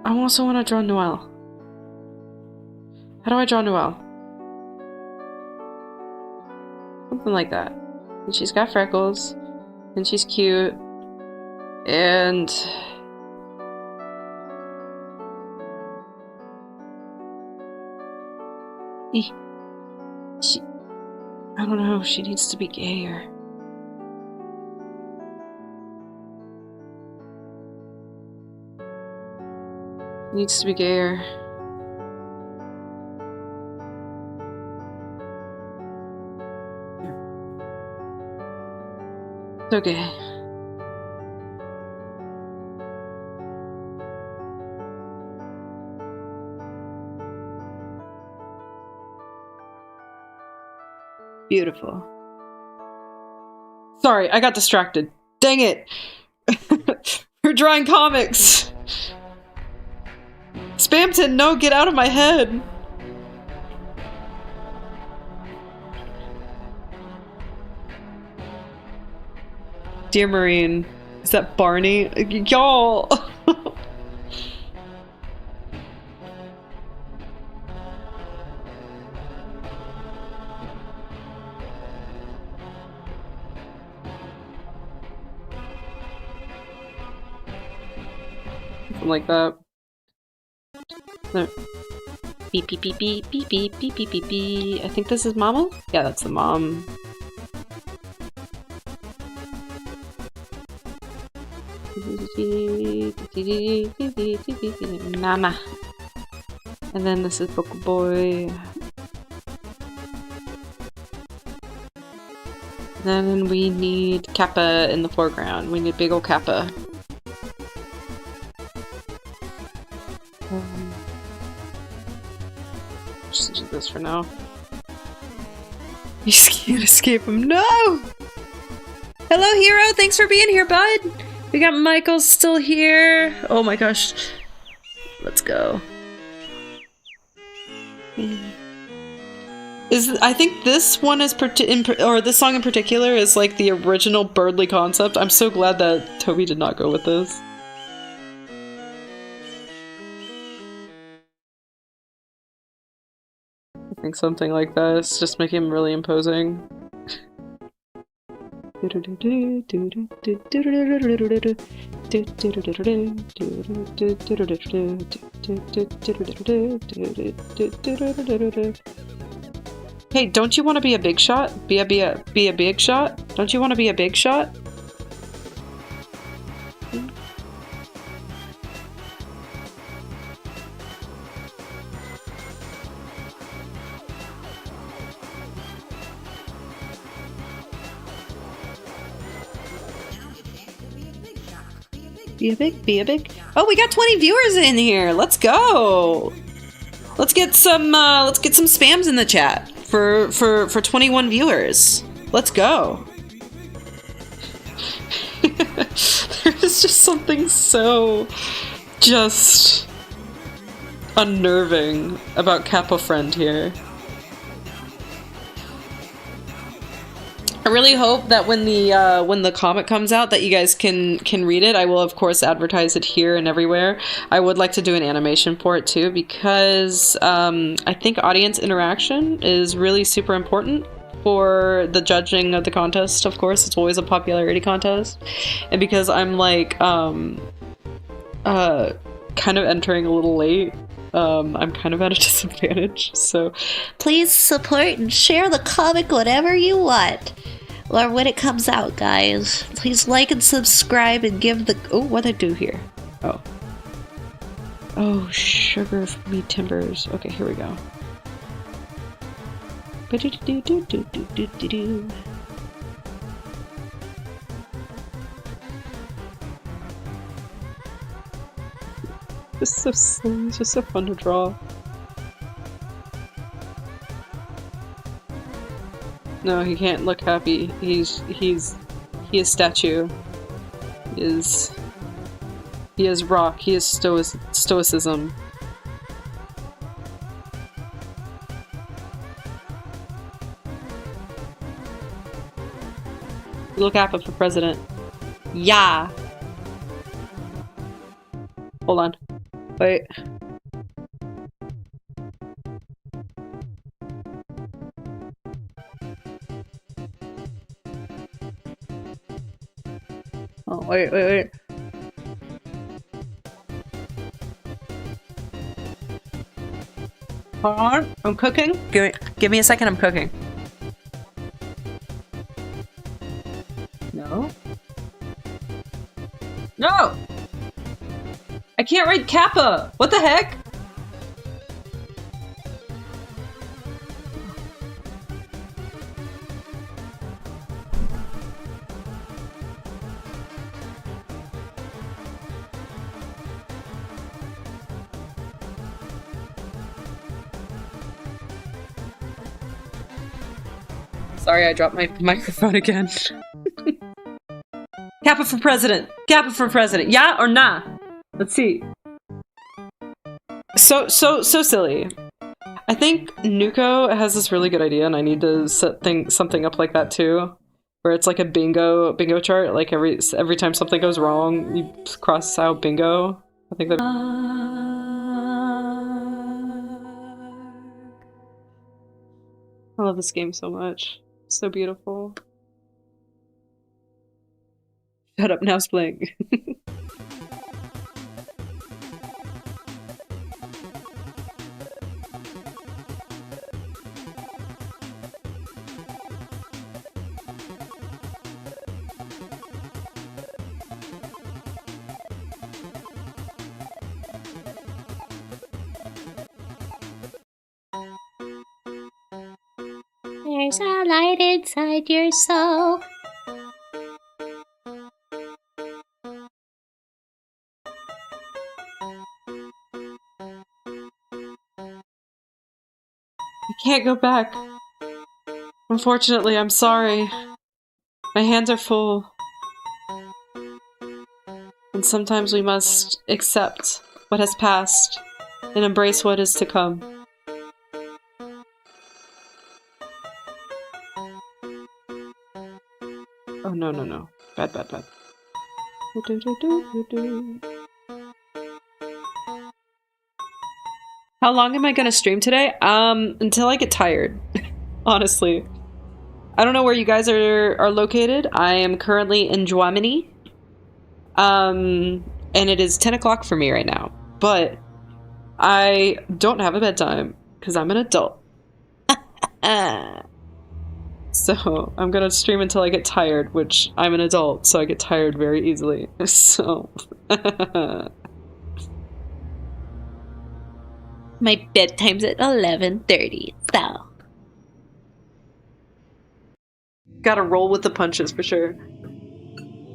also want to draw Noelle. How do I draw Noelle? Something like that. And she's got freckles. And she's cute. And... I don't know, she needs to be gayer. Needs to be gayer. It's okay. Beautiful. Sorry, I got distracted. Dang it! We're drawing comics! Spamton, no, get out of my head! Dear Marine, is that Barney? Y'all! Something like that. No. Beep beep beep beep beep beep beep beep beep beep. I think this is Mama? Yeah, that's the mom. Mama. And then this is Book Boy. Then we need Kappa in the foreground. We need big ol' Kappa. Just do this for now. You can't escape him. No! Hello, Hero! Thanks for being here, bud! We got Michael still here. Oh my gosh. Let's go. I think this one is or this song in particular is like the original Birdly concept. I'm so glad that Toby did not go with this. I think something like this, just make him really imposing. Hey, don't you want to be a big shot? Be a big shot? Don't you want to be a big shot? Be a big. Oh, we got 20 viewers in here. Let's go. Let's get some spams in the chat for 21 viewers. Let's go. There's just something so just unnerving about Kappa Friend here. I really hope that when the comic comes out that you guys can read it. I will of course advertise it here and everywhere. I would like to do an animation for it too because I think audience interaction is really super important for the judging of the contest. Of course, it's always a popularity contest, and because I'm like kind of entering a little late. I'm kind of at a disadvantage, so please support and share the comic whenever you want. Or when it comes out, guys. Please like and subscribe and give the... Oh, what'd I do here? Oh. Oh, sugar for me timbers. Okay, here we go. This is so silly. It's just so fun to draw. No, he can't look happy. He is statue. He is rock. He is stoicism. Lil Kappa for president. Yeah. Hold on. Wait. Oh, wait. Hold on. I'm cooking. Give me a second. I'm cooking. No. No! I can't write Kappa! What the heck? Sorry, I dropped my microphone again. Kappa for president! Kappa for president! Yeah or nah? Let's see. So silly. I think Nuko has this really good idea, and I need to set something up like that too, where it's like a bingo chart. Like every time something goes wrong, you cross out bingo. I think that. I love this game so much. It's so beautiful. Shut up now, Spling. There's a light inside your soul. I can't go back. Unfortunately, I'm sorry. My hands are full. And sometimes we must accept what has passed and embrace what is to come. Oh, no. Bad. How long am I gonna stream today? Until I get tired. Honestly. I don't know where you guys are located. I am currently in Germany. And it is 10 o'clock for me right now. But I don't have a bedtime because I'm an adult. So I'm gonna stream until I get tired, which I'm an adult, so I get tired very easily. So My bedtime's at 11:30, so. Gotta roll with the punches for sure.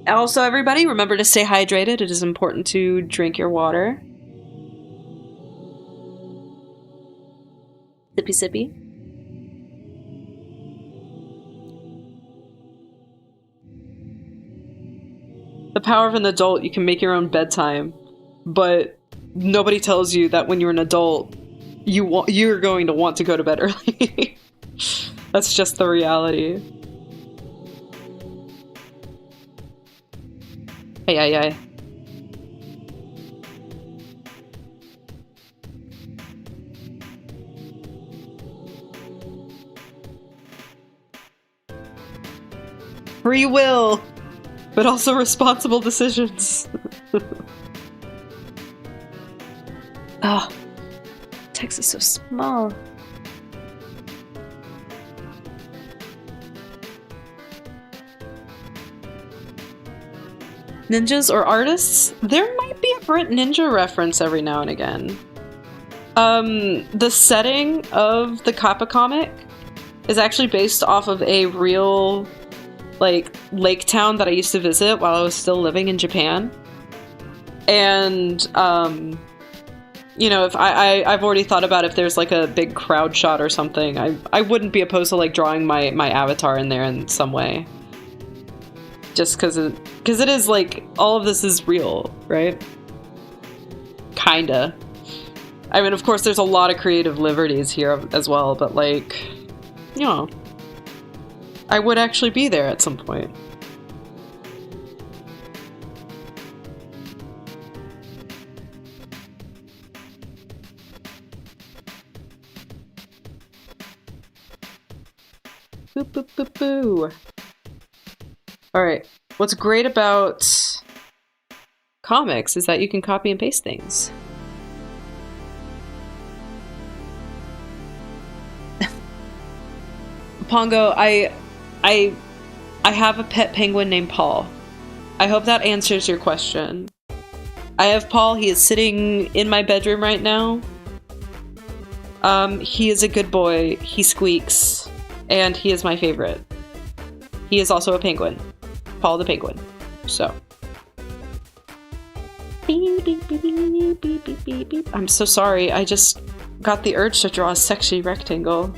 Also, everybody, remember to stay hydrated. It is important to drink your water. Sippy sippy. The power of an adult, you can make your own bedtime, but nobody tells you that when you're an adult, you're going to want to go to bed early. That's just the reality. Ay. Free will, but also responsible decisions. Oh, text is so small. Ninjas or artists? There might be a Brent Ninja reference every now and again. The setting of the Kappa comic is actually based off of a real, like, lake town that I used to visit while I was still living in Japan. And, you know, if I've already thought about if there's like a big crowd shot or something, I wouldn't be opposed to like drawing my avatar in there in some way. Just because it is like, all of this is real, right? Kinda. I mean, of course, there's a lot of creative liberties here as well, but like, you know, I would actually be there at some point. Boo, boo, boo, boo. Alright, what's great about comics is that you can copy and paste things. Pongo, I have a pet penguin named Paul. I hope that answers your question. I have Paul, he is sitting in my bedroom right now. He is a good boy, he squeaks, and he is my favorite. He is also a penguin. Paul the penguin. So. I'm so sorry, I just got the urge to draw a sexy rectangle.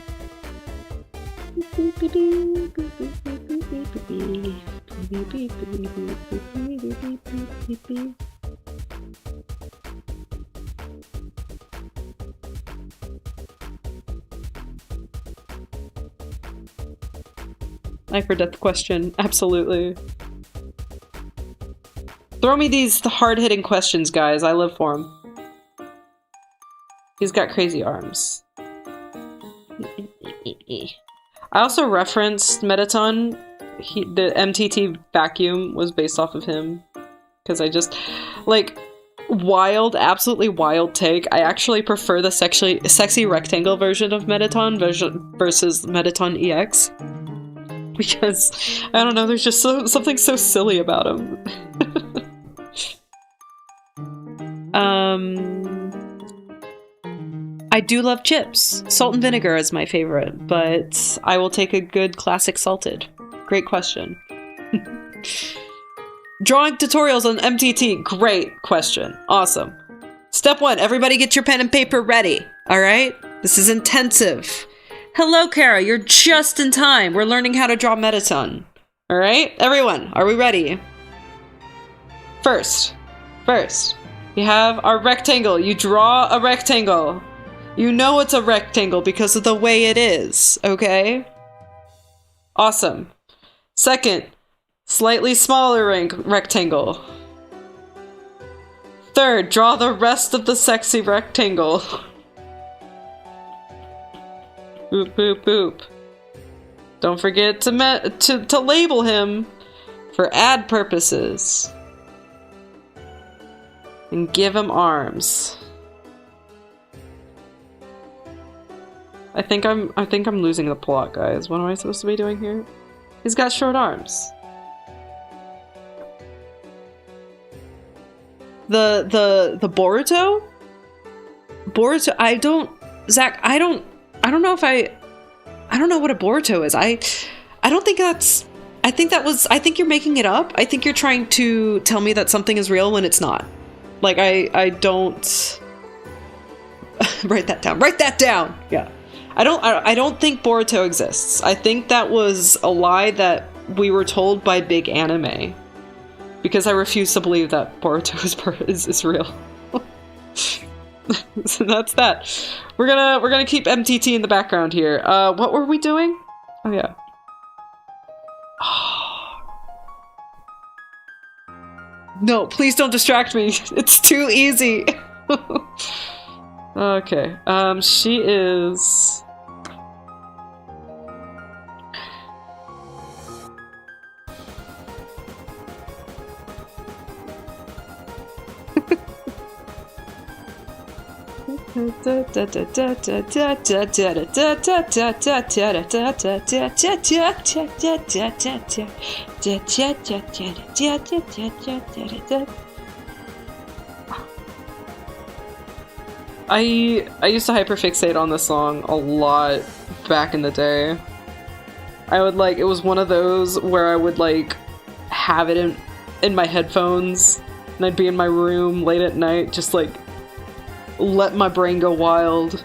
Life or death question, absolutely. Throw me these hard-hitting questions, guys. I live for them. He's got crazy arms. I also referenced Mettaton. The MTT vacuum was based off of him. Because I just... like, wild, absolutely wild take. I actually prefer the sexy rectangle version of Mettaton versus Mettaton EX. Because, I don't know, there's just something so silly about him. I do love chips. Salt and vinegar is my favorite, but I will take a good classic salted. Great question. Drawing tutorials on MTT. Great question. Awesome. Step 1, everybody get your pen and paper ready. Alright? This is intensive. Hello, Kara. You're just in time. We're learning how to draw Mettaton. Alright? Everyone, are we ready? First, we have our rectangle. You draw a rectangle. You know it's a rectangle because of the way it is, okay? Awesome. Second, slightly smaller rectangle. Third, draw the rest of the sexy rectangle. Boop, boop, boop. Don't forget to label him for ad purposes. And give him arms. I think I'm losing the plot, guys. What am I supposed to be doing here? He's got short arms. The Boruto? Boruto, I don't know if I don't know what a Boruto is. I don't think that's, I think you're making it up. I think you're trying to tell me that something is real when it's not. Like, I don't... Write that down. Write that down! Yeah. I don't think Boruto exists. I think that was a lie that we were told by big anime. Because I refuse to believe that Boruto is real. So that's that. We're gonna keep MTT in the background here. What were we doing? Oh yeah. No, please don't distract me. It's too easy. Okay. She is... I used to hyperfixate on this song a lot back in the day. I would it was one of those where I would have it in my headphones and I'd be in my room late at night just let my brain go wild.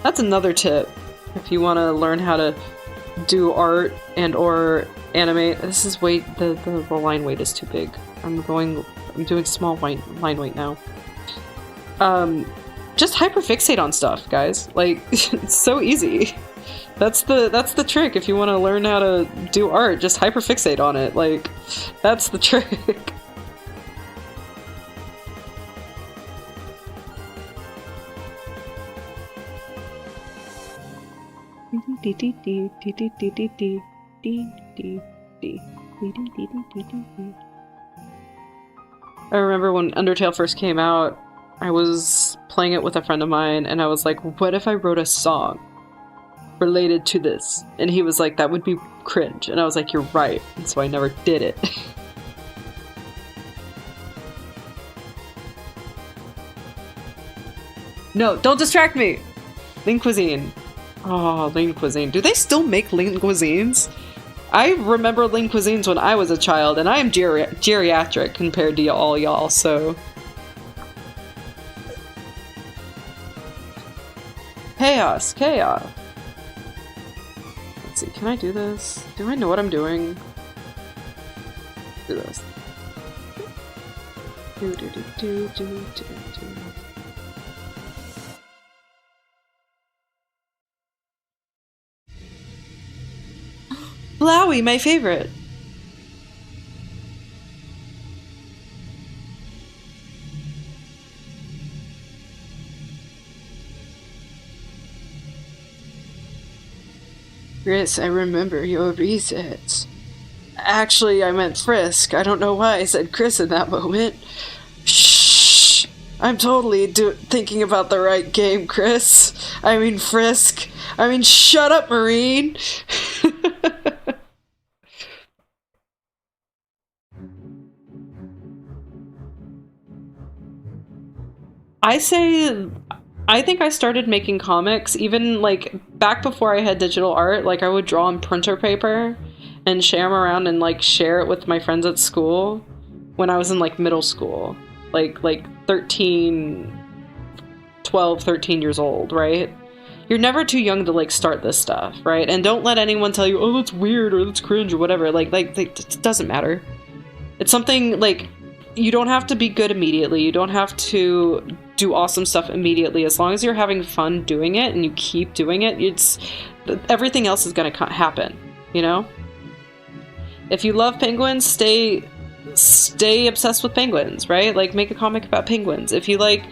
That's another tip if you want to learn how to do art and or animate. This is weight. The line weight is too big. I'm doing small line weight now. Just hyperfixate on stuff, guys. Like, it's so easy. That's the trick. If you want to learn how to do art, just hyperfixate on it. Like, that's the trick. I remember when Undertale first came out, I was playing it with a friend of mine, and I was like, what if I wrote a song related to this? And he was like, that would be cringe. And I was like, you're right. And so I never did it. No, don't distract me! Lean Cuisine. Oh, Lean Cuisine. Do they still make Lean Cuisines? I remember Lean Cuisines when I was a child, and I am geriatric compared to all y'all, so... Chaos! Chaos! Let's see, can I do this? Do I know what I'm doing? Do this. Do. Flowey, my favorite! Chris, I remember your resets. Actually, I meant Frisk. I don't know why I said Chris in that moment. Shh! I'm totally thinking about the right game, Chris. I mean Frisk. I mean, shut up, Marine! I think I started making comics even like back before I had digital art. Like I would draw on printer paper and share them around and like share it with my friends at school when I was in like middle school, like 13 years old, right? You're never too young to like start this stuff, right? And don't let anyone tell you, oh, that's weird or that's cringe or whatever. Like it doesn't matter. It's something like you don't have to be good immediately. You don't have to do awesome stuff immediately. As long as you're having fun doing it and you keep doing it, everything else is going to happen, you know? If you love penguins, stay obsessed with penguins, right? Like make a comic about penguins. If you like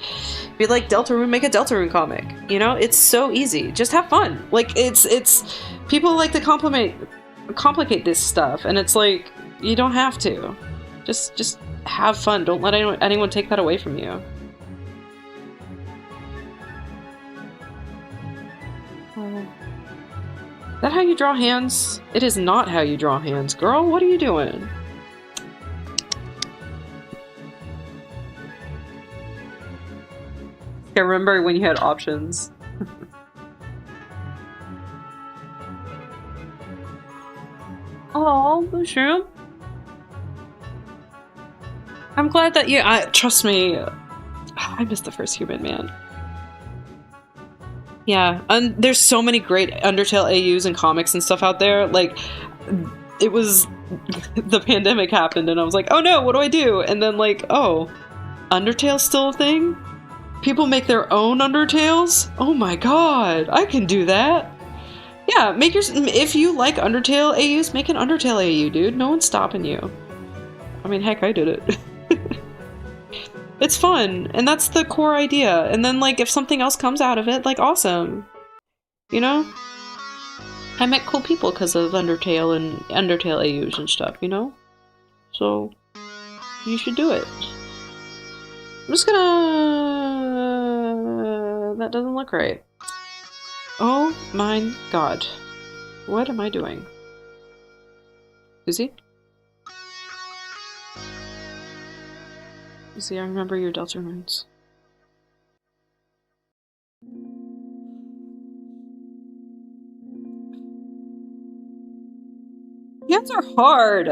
Deltarune, make a Deltarune comic. You know, it's so easy. Just have fun. Like it's people like to complicate this stuff, and it's like you don't have to. Just have fun. Don't let anyone take that away from you. Is that how you draw hands? It is not how you draw hands, girl. What are you doing? I remember when you had options. Oh, mushroom. I'm glad that you. Trust me, I miss the first human, man. Yeah, and there's so many great Undertale AUs and comics and stuff out there. Like, it was the pandemic happened, and I was like, oh no, what do I do? And then like, oh, Undertale's still a thing. People make their own Undertales. Oh my god, I can do that. Yeah, if you like Undertale AUs, make an Undertale AU, dude. No one's stopping you. I mean, heck, I did it. It's fun, and that's the core idea. And then, like, if something else comes out of it, like, awesome. You know? I met cool people because of Undertale and Undertale AUs and stuff, you know? So, you should do it. I'm just gonna... That doesn't look right. Oh my god. What am I doing? Susie? See, I remember your Deltarunes. Hands are hard.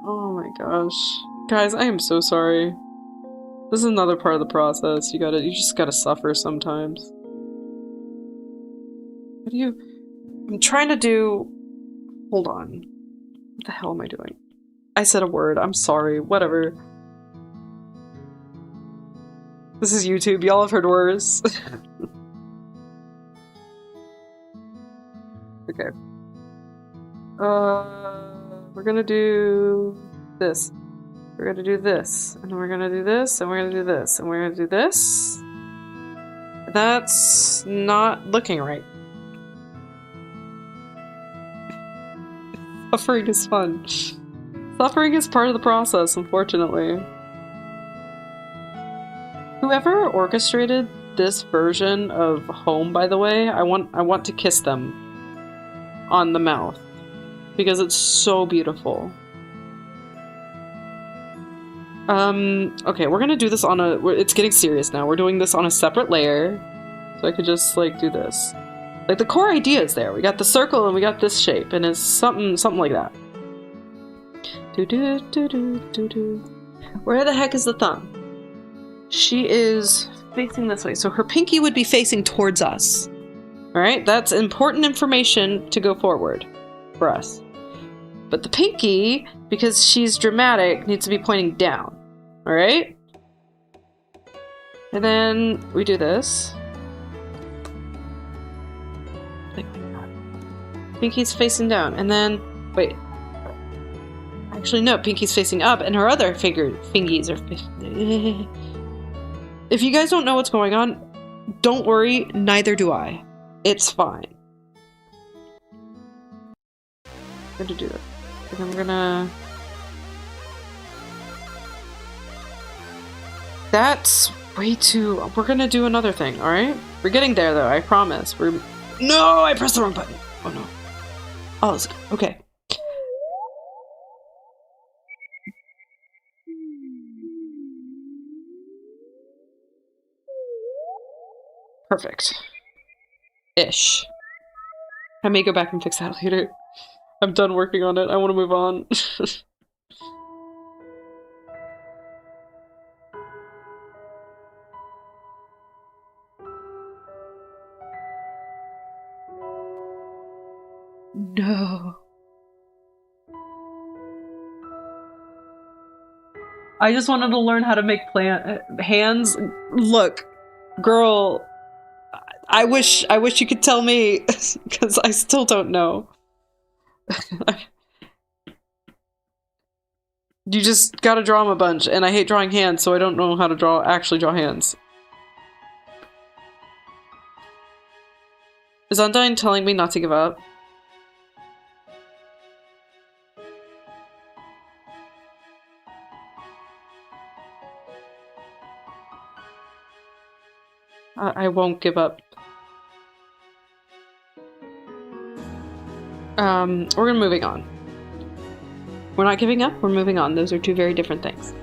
Oh my gosh. Guys, I am so sorry. This is another part of the process. You just gotta suffer sometimes. What do you... I'm trying to do... Hold on. What the hell am I doing? I said a word. I'm sorry. Whatever. This is YouTube. Y'all have heard worse. Okay. We're gonna do this. We're gonna do this. And then we're gonna do this. And we're gonna do this. And we're gonna do this. That's not looking right. Suffering is fun. Suffering is part of the process, unfortunately. Whoever orchestrated this version of Home, by the way, I want to kiss them on the mouth because it's so beautiful. Okay, we're gonna do this on a... It's getting serious now. We're doing this on a separate layer, so I could just like do this. Like the core idea is there. We got the circle and we got this shape, and it's something like that. Where the heck is the thumb? She is facing this way, so her pinky would be facing towards us. Alright, that's important information to go forward for us. But the pinky, because she's dramatic, needs to be pointing down. Alright? And then we do this. Like that. Pinky's facing down, and then... Wait. Actually, no, pinky's facing up, and her other fingies are... If you guys don't know what's going on, don't worry, neither do I. It's fine. I'm going to do it. And then we're gonna... That's way too... We're gonna do another thing, alright? We're getting there though, I promise. We're... No! I pressed the wrong button! Oh no. Oh, it's okay. Perfect. Ish. I may go back and fix that later. I'm done working on it. I want to move on. No. I just wanted to learn how to make hands. Look, girl, I wish you could tell me, because I still don't know. You just gotta draw them a bunch, and I hate drawing hands, so I don't know how to actually draw hands. Is Undyne telling me not to give up? I won't give up. We're moving on. We're not giving up, we're moving on. Those are two very different things.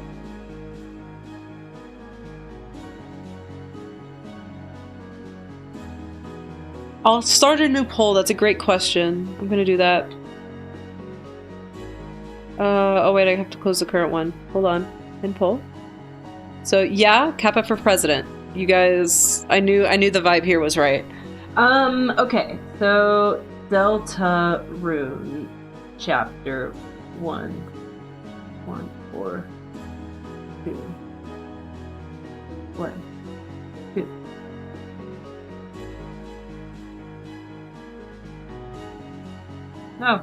I'll start a new poll. That's a great question. I'm gonna do that. Oh wait, I have to close the current one. Hold on. In poll. So yeah, Kappa for president. You guys, I knew the vibe here was right. Okay, so Deltarune, chapter 1:1:4:2. 1, 2. Oh.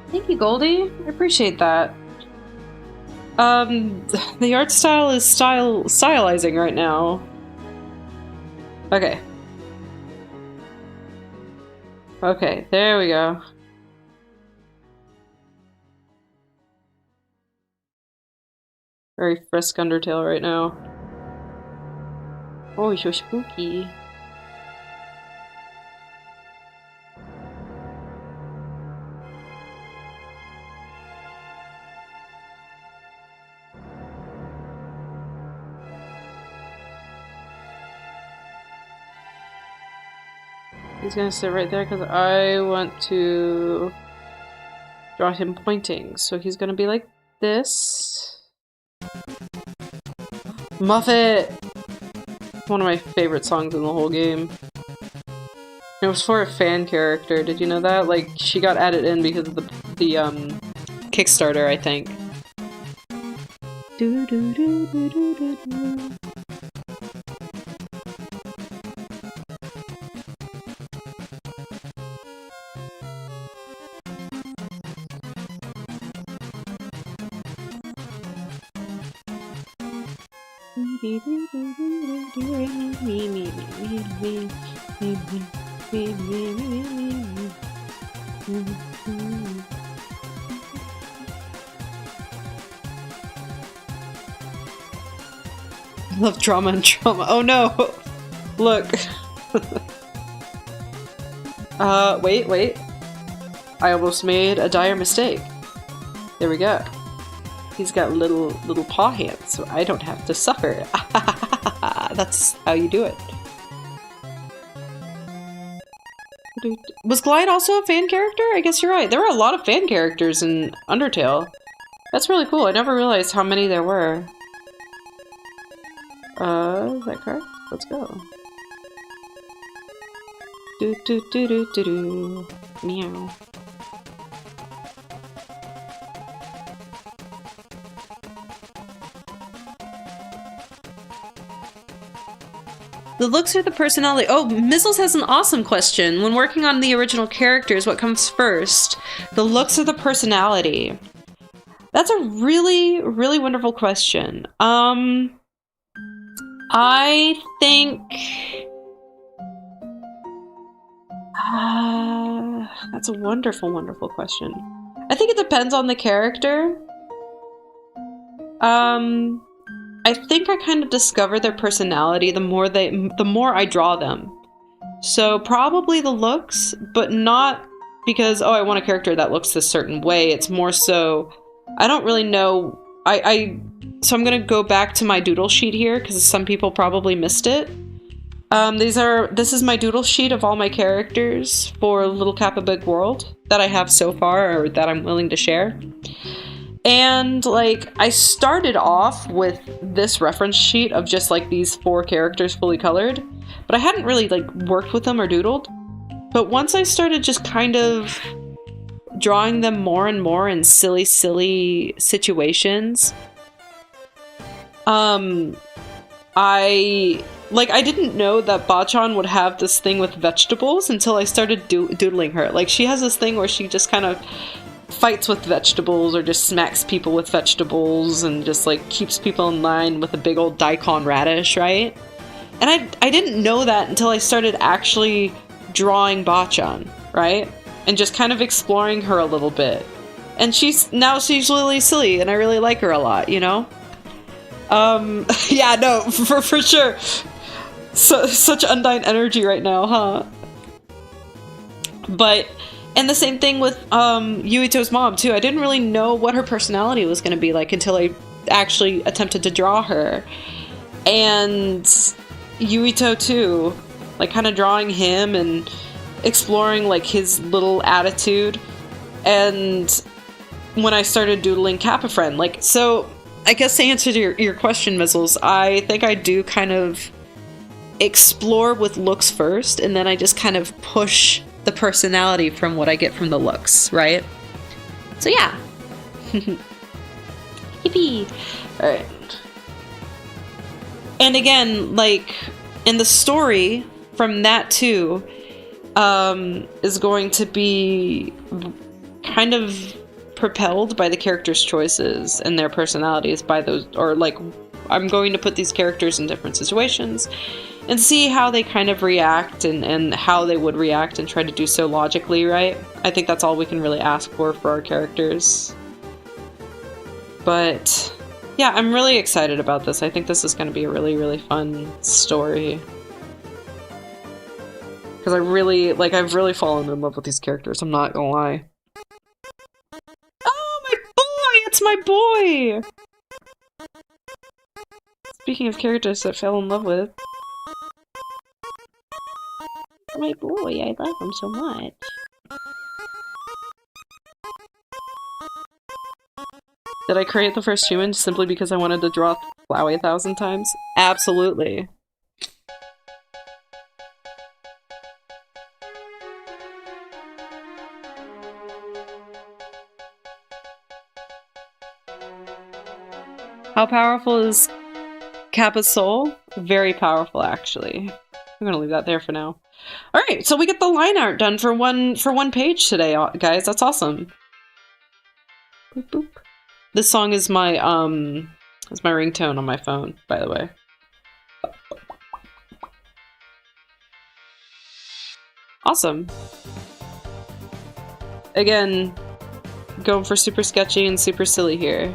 Thank you, Goldie. I appreciate that. The art style is stylizing right now. Okay. Okay, there we go. Very frisk Undertale right now. Oh, so spooky. He's gonna sit right there because I want to draw him pointing. So he's gonna be like this. Muffet! One of my favorite songs in the whole game. It was for a fan character, did you know that? Like, she got added in because of the Kickstarter, I think. Do do do do do do do. I love drama and trauma. Oh no! Look. Wait. I almost made a dire mistake. There we go. He's got little paw hands, so I don't have to suffer. That's how you do it. Was Glide also a fan character? I guess you're right. There were a lot of fan characters in Undertale. That's really cool. I never realized how many there were. Is that correct? Let's go. Do do do do do do. Meow. The looks or the personality? Oh, Mizzles has an awesome question. When working on the original characters, what comes first? The looks or the personality? That's a really, really wonderful question. I think... that's a wonderful, wonderful question. I think it depends on the character. I think I kind of discover their personality the more I draw them. So probably the looks, but not because, oh, I want a character that looks this certain way. It's more so, I don't really know. So I'm gonna go back to my doodle sheet here because some people probably missed it. This is my doodle sheet of all my characters for Lil Kappa Big World that I have so far, or that I'm willing to share. And, like, I started off with this reference sheet of just, like, these 4 characters fully colored. But I hadn't really, like, worked with them or doodled. But once I started just kind of drawing them more and more in silly, silly situations, I didn't know that Bachan would have this thing with vegetables until I started doodling her. Like, she has this thing where she just kind of fights with vegetables or just smacks people with vegetables and just like keeps people in line with a big old daikon radish, right? And I didn't know that until I started actually drawing Bachan, right? And just kind of exploring her a little bit. And she's really silly and I really like her a lot, you know? Yeah, no, for sure. So, such Undyne energy right now, huh? But... And the same thing with Yuito's mom, too. I didn't really know what her personality was going to be like until I actually attempted to draw her. And Yuito, too. Like, kind of drawing him and exploring, like, his little attitude. And when I started doodling Kappa Friend. Like, so, I guess to answer your question, Mizzles, I think I do kind of explore with looks first, and then I just kind of push the personality from what I get from the looks, right? So yeah. Yippee! Alright. And again, like, in the story from that too, is going to be kind of propelled by the characters' choices and their personalities by those, or like, I'm going to put these characters in different situations and see how they kind of react and how they would react and try to do so logically, right? I think that's all we can really ask for our characters. But yeah, I'm really excited about this. I think this is going to be a really, really fun story. Because I've really fallen in love with these characters, I'm not gonna lie. Oh, my boy! It's my boy! Speaking of characters I fell in love with. My boy, I love him so much. Did I create the first human simply because I wanted to draw Flowey 1,000 times? Absolutely. How powerful is Kappa's soul? Very powerful, actually. I'm gonna leave that there for now. All right, so we get the line art done for one page today, guys. That's awesome. Boop, boop. This song is my ringtone on my phone, by the way. Awesome. Again, going for super sketchy and super silly here.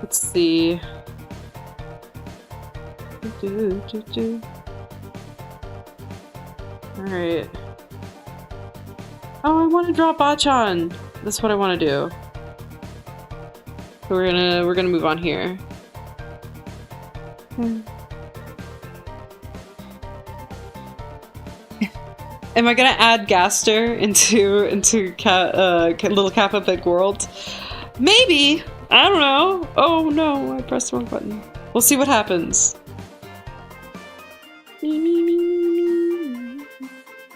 Let's see. Alright. Oh, I want to draw Bachan! That's what I want to do. So we're gonna move on here. Am I gonna add Gaster into Lil Kappa Big World? Maybe! I don't know. Oh no, I pressed the wrong button. We'll see what happens.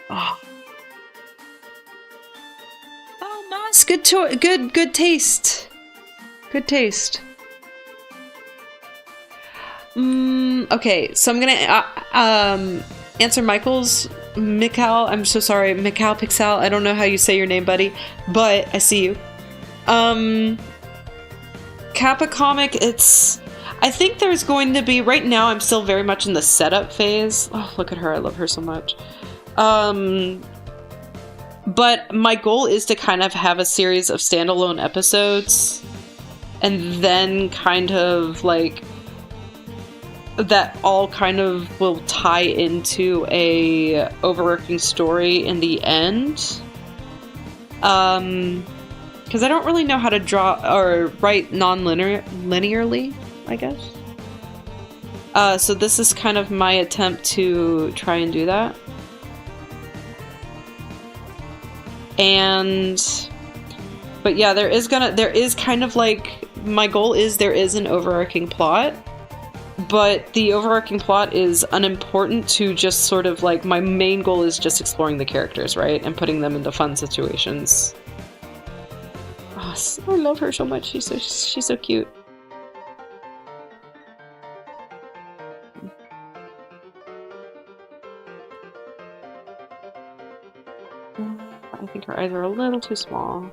Oh. Oh, Moss, good taste. Good taste. Okay, so I'm gonna answer Mikal, I'm so sorry, Mikal Pixel, I don't know how you say your name, buddy, but I see you. Kappa comic, I think there's going to be, right now I'm still very much in the setup phase. Oh, look at her, I love her so much. But my goal is to kind of have a series of standalone episodes, and then kind of like, that all kind of will tie into a overarching story in the end. Because I don't really know how to draw or write linearly, I guess. So this is kind of my attempt to try and do that. But yeah, there is kind of like, my goal is there is an overarching plot. But the overarching plot is unimportant to just sort of like, my main goal is just exploring the characters, right? And putting them into fun situations. Oh, I love her so much. She's so cute. I think her eyes are a little too small.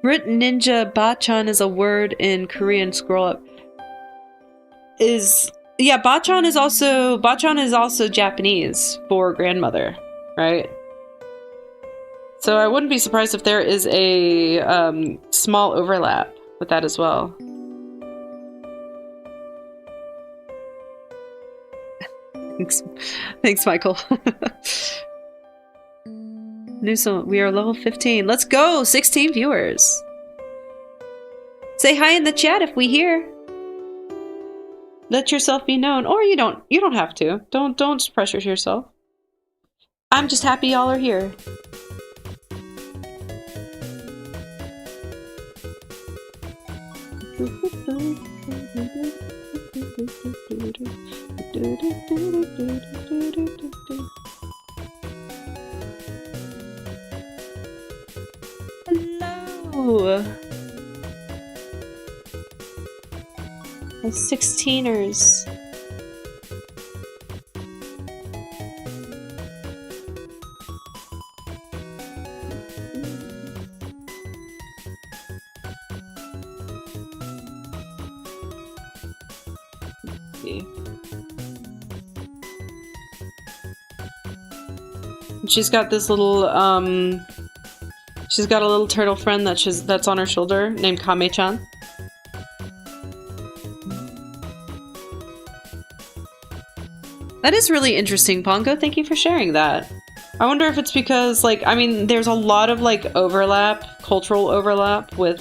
Brit Ninja Bachan is a word in Korean scroll up. Yeah, Bachan is also Japanese for grandmother, right? So I wouldn't be surprised if there is a small overlap with that as well. Thanks, Michael. We are level 15. Let's go! 16 viewers. Say hi in the chat if we hear. Let yourself be known, or you don't have to. Don't pressure yourself. I'm just happy y'all are here. Hello. The 16ers. She's got this little, she's got a little turtle friend that's on her shoulder named Kame-chan. That is really interesting, Pongo. Thank you for sharing that. I wonder if it's because, like, I mean, there's a lot of, like, overlap, cultural overlap with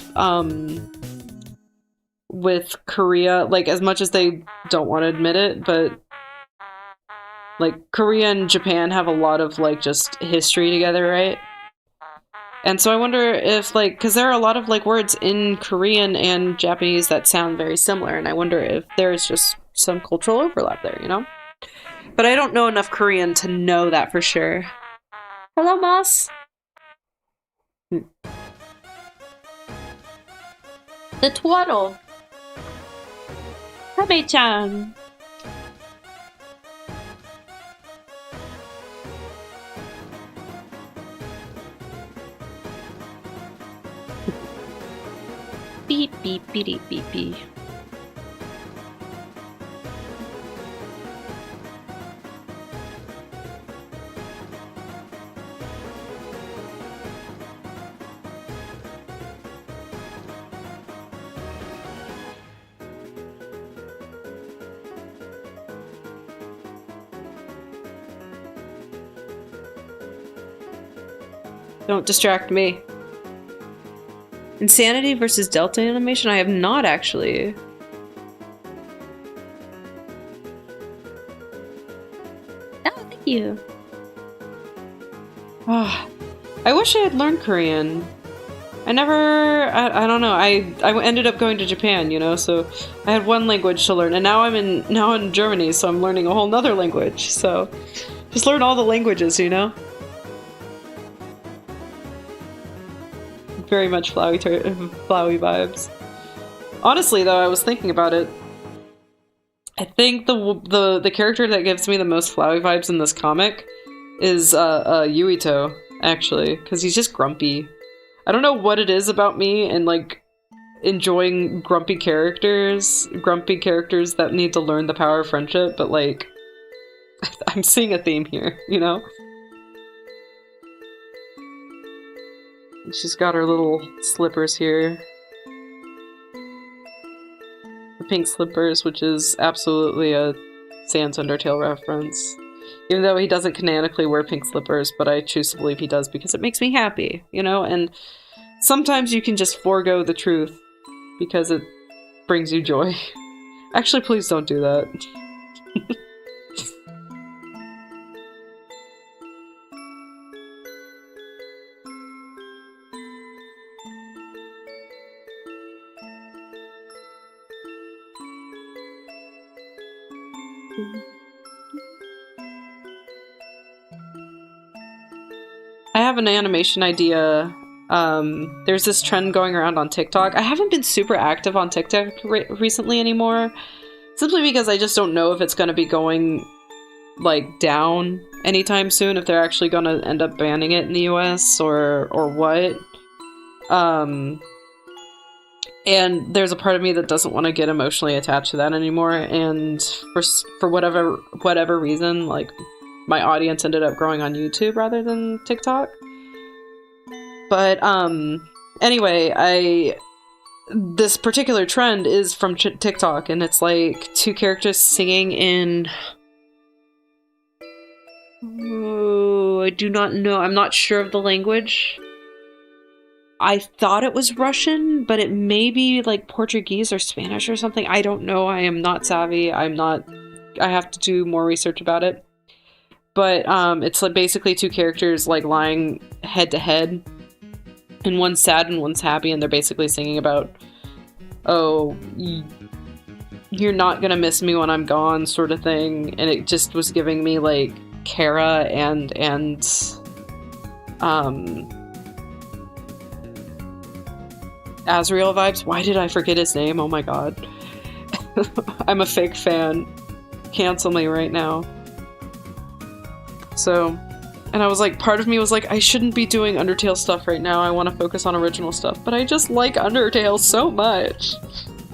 Korea, like, as much as they don't want to admit it, but like, Korea and Japan have a lot of, like, just history together, right? And so I wonder if, like, because there are a lot of, like, words in Korean and Japanese that sound very similar, and I wonder if there's just some cultural overlap there, you know? But I don't know enough Korean to know that for sure. Hello, Moss! The twaddle. Kabe-chan. Beep, beep, beep, beep, beep. Don't distract me. Insanity versus Delta animation? I have not actually. Oh, thank you. Oh, I wish I had learned Korean. I don't know. I ended up going to Japan, you know, so I had one language to learn, and now I'm in Germany, so I'm learning a whole nother language. So just learn all the languages, you know. Very much flowy vibes. Honestly, though, I was thinking about it. I think the character that gives me the most flowy vibes in this comic is Yuito, actually, because he's just grumpy. I don't know what it is about me and, like, enjoying grumpy characters that need to learn the power of friendship, but, like, I'm seeing a theme here, you know? She's got her little slippers here. The pink slippers, which is absolutely a Sans Undertale reference. Even though he doesn't canonically wear pink slippers, but I choose to believe he does because it makes me happy, you know? And sometimes you can just forego the truth because it brings you joy. Actually, please don't do that. I have an animation idea. There's this trend going around on TikTok. I haven't been super active on TikTok recently anymore, simply because I just don't know if it's going to be going, like, down anytime soon, if they're actually going to end up banning it in the US or what. And there's a part of me that doesn't want to get emotionally attached to that anymore, and for whatever reason, like, my audience ended up growing on YouTube rather than TikTok. But, anyway, this particular trend is from TikTok, and it's like two characters singing in... Oh, I do not know. I'm not sure of the language. I thought it was Russian, but it may be like Portuguese or Spanish or something. I don't know. I am not savvy. I have to do more research about it. But it's like basically two characters like lying head to head, and one's sad and one's happy, and they're basically singing about, oh, you're not gonna miss me when I'm gone, sort of thing. And it just was giving me like Kara and Azrael vibes. Why did I forget his name? Oh my god. I'm a fake fan. Cancel me right now. So, and I was like, part of me was like, I shouldn't be doing Undertale stuff right now. I want to focus on original stuff, but I just like Undertale so much.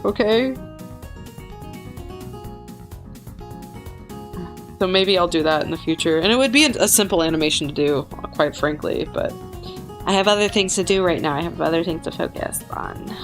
Okay? So maybe I'll do that in the future. And it would be a simple animation to do, quite frankly, but I have other things to do right now. I have other things to focus on.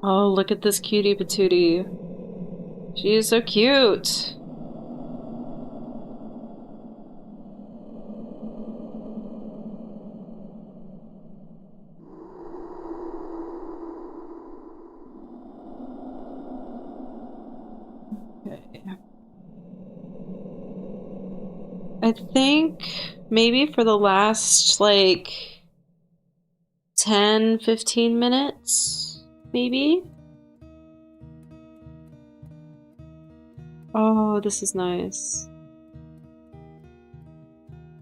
Oh, look at this cutie patootie. She is so cute. Okay. I think maybe for the last, like, 10-15 minutes, maybe? Oh, this is nice.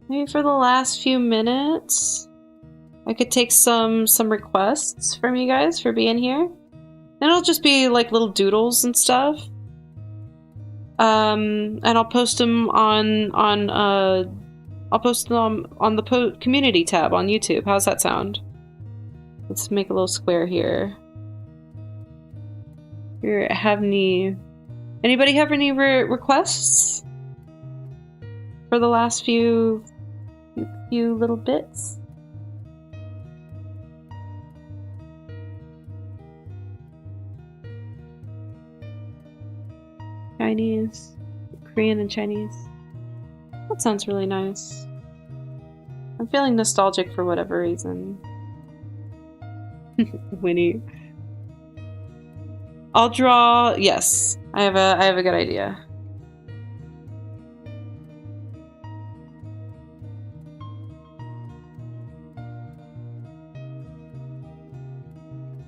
Maybe for the last few minutes, I could take some requests from you guys for being here. And it'll just be like little doodles and stuff. And I'll post them on the community tab on YouTube. How's that sound? Let's make a little square here. Anybody have any requests for the last few little bits? Chinese, Korean and Chinese. That sounds really nice. I'm feeling nostalgic for whatever reason. Winnie. I'll draw. Yes, I have a good idea.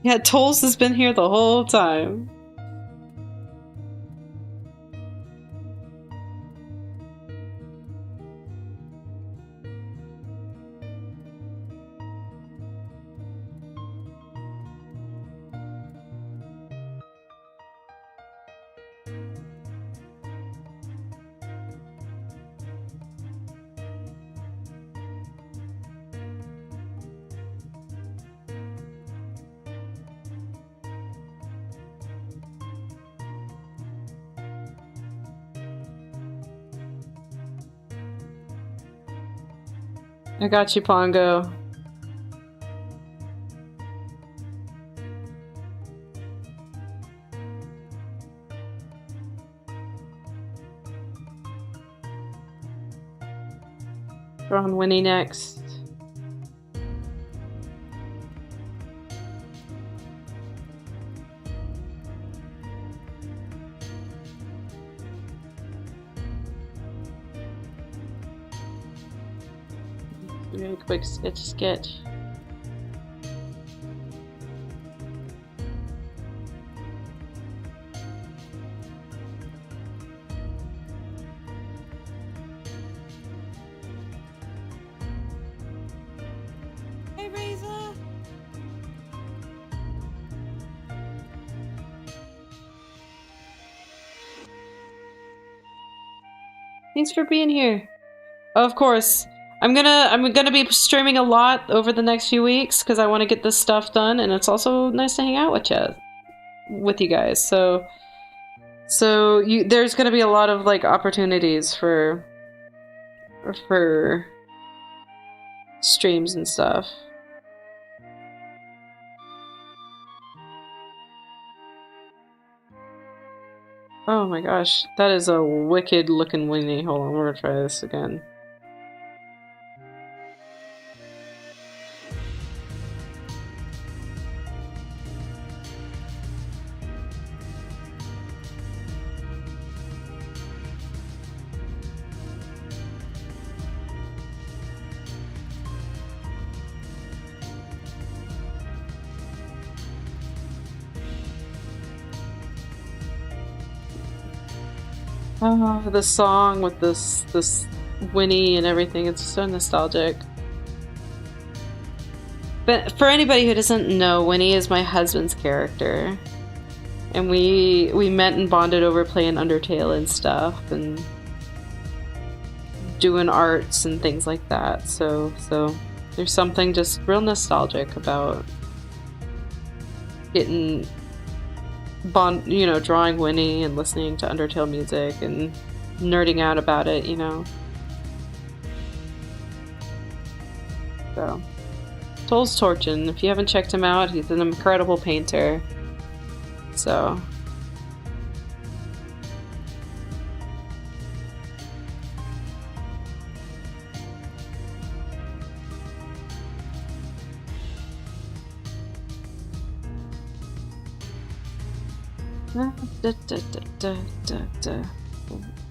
Yeah, Tolls has been here the whole time. I got you, Pongo. Drawing Winnie next. Really quick sketch. Hey, Reza. Thanks for being here. Of course. I'm gonna be streaming a lot over the next few weeks because I want to get this stuff done, and it's also nice to hang out with you guys. So there's gonna be a lot of like opportunities for streams and stuff. Oh my gosh, that is a wicked looking Winnie. Hold on, we're gonna try this again. Oh, the song with this Winnie and everything, it's so nostalgic. But for anybody who doesn't know, Winnie is my husband's character. And we met and bonded over playing Undertale and stuff and doing arts and things like that. So there's something just real nostalgic about getting drawing Winnie and listening to Undertale music and nerding out about it, you know. So Toll's Torchin, if you haven't checked him out, he's an incredible painter. So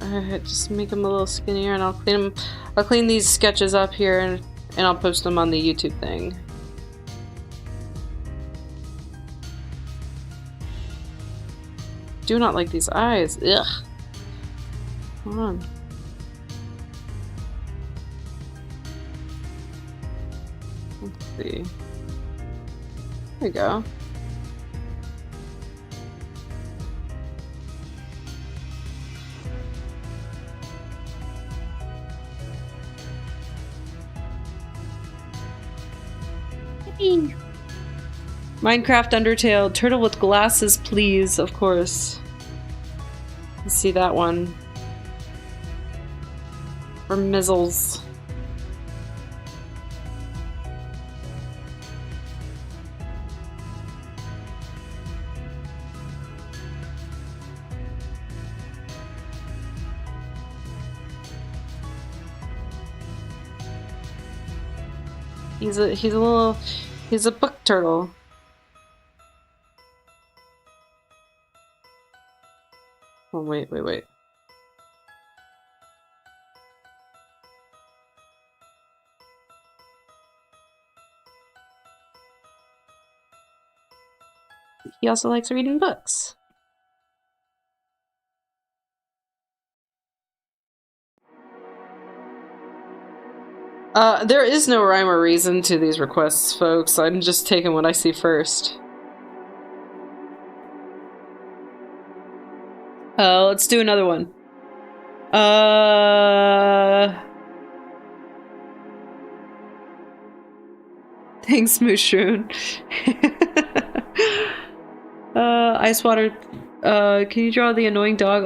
Alright, just make them a little skinnier and I'll clean these sketches up here and I'll post them on the YouTube thing. Do not like these eyes. Ugh. Come on. Let's see. There we go. Minecraft Undertale, turtle with glasses, please, of course. You see that one. For Mizzles. He's a book turtle. Oh, wait. He also likes reading books. There is no rhyme or reason to these requests, folks. I'm just taking what I see first. Let's do another one. Thanks, Mushroom. Ice water. Can you draw the annoying dog?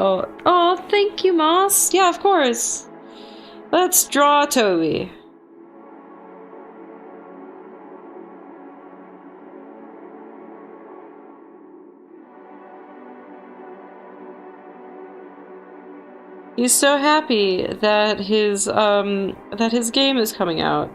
Oh, thank you, Moss. Yeah, of course. Let's draw Toby. He's so happy that his game is coming out.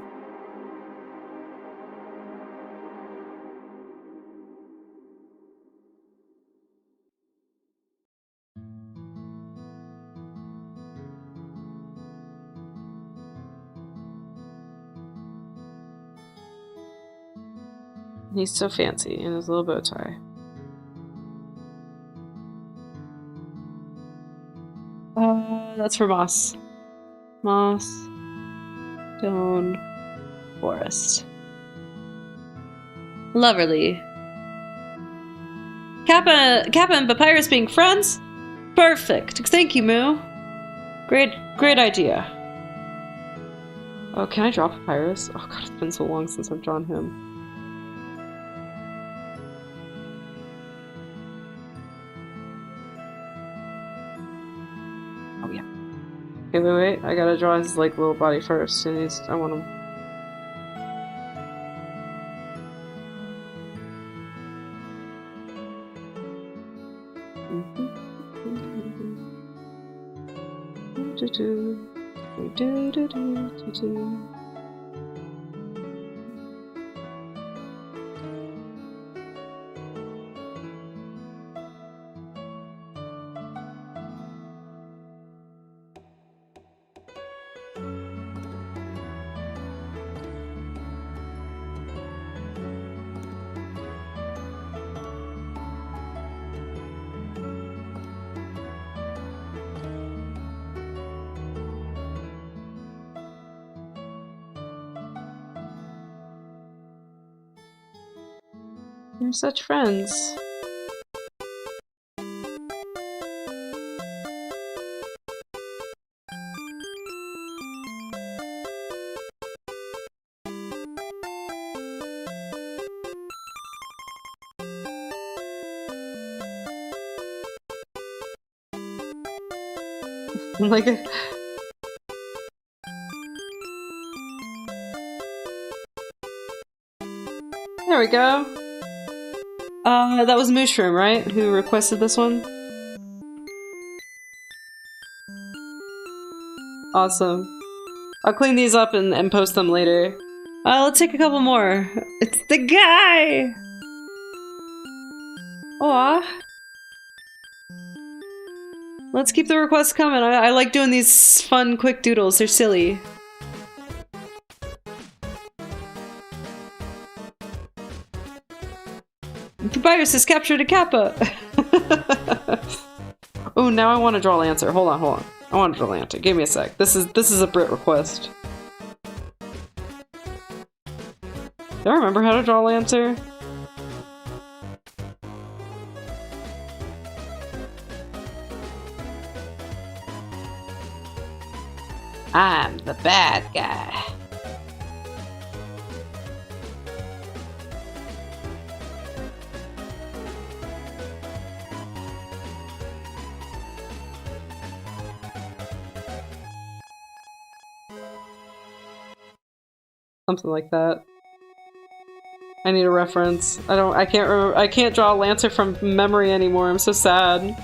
He's so fancy in his little bow tie. That's for Moss. Moss. Stone. Forest. Loverly. Kappa and Papyrus being friends? Perfect. Thank you, Moo. Great idea. Oh, can I draw Papyrus? Oh god, it's been so long since I've drawn him. Oh yeah. Okay, wait. I gotta draw his like little body first. And I want him. You're such friends. Like a... There we go. That was Mushroom, right? Who requested this one? Awesome. I'll clean these up and post them later. Let's take a couple more. It's the guy! Aw. Let's keep the requests coming. I like doing these fun, quick doodles. They're silly. The virus has captured a Kappa! Oh, now I want to draw Lancer. Hold on, hold on. I want to draw Lancer. Give me a sec. This is a Brit request. Do I remember how to draw Lancer? I'm the bad guy. Something like that. I need a reference. I can't remember. I can't draw Lancer from memory anymore. I'm so sad.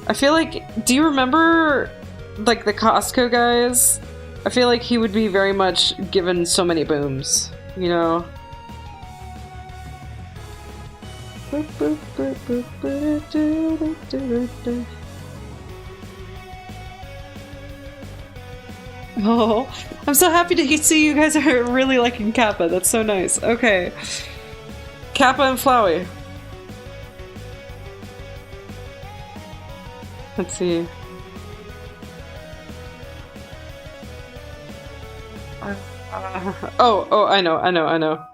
I feel like, do you remember like the Costco guys? I feel like he would be very much given so many booms, you know? Oh, I'm so happy to see you guys are really liking Kappa. That's so nice. Okay. Kappa and Flowey. Let's see. Oh, I know.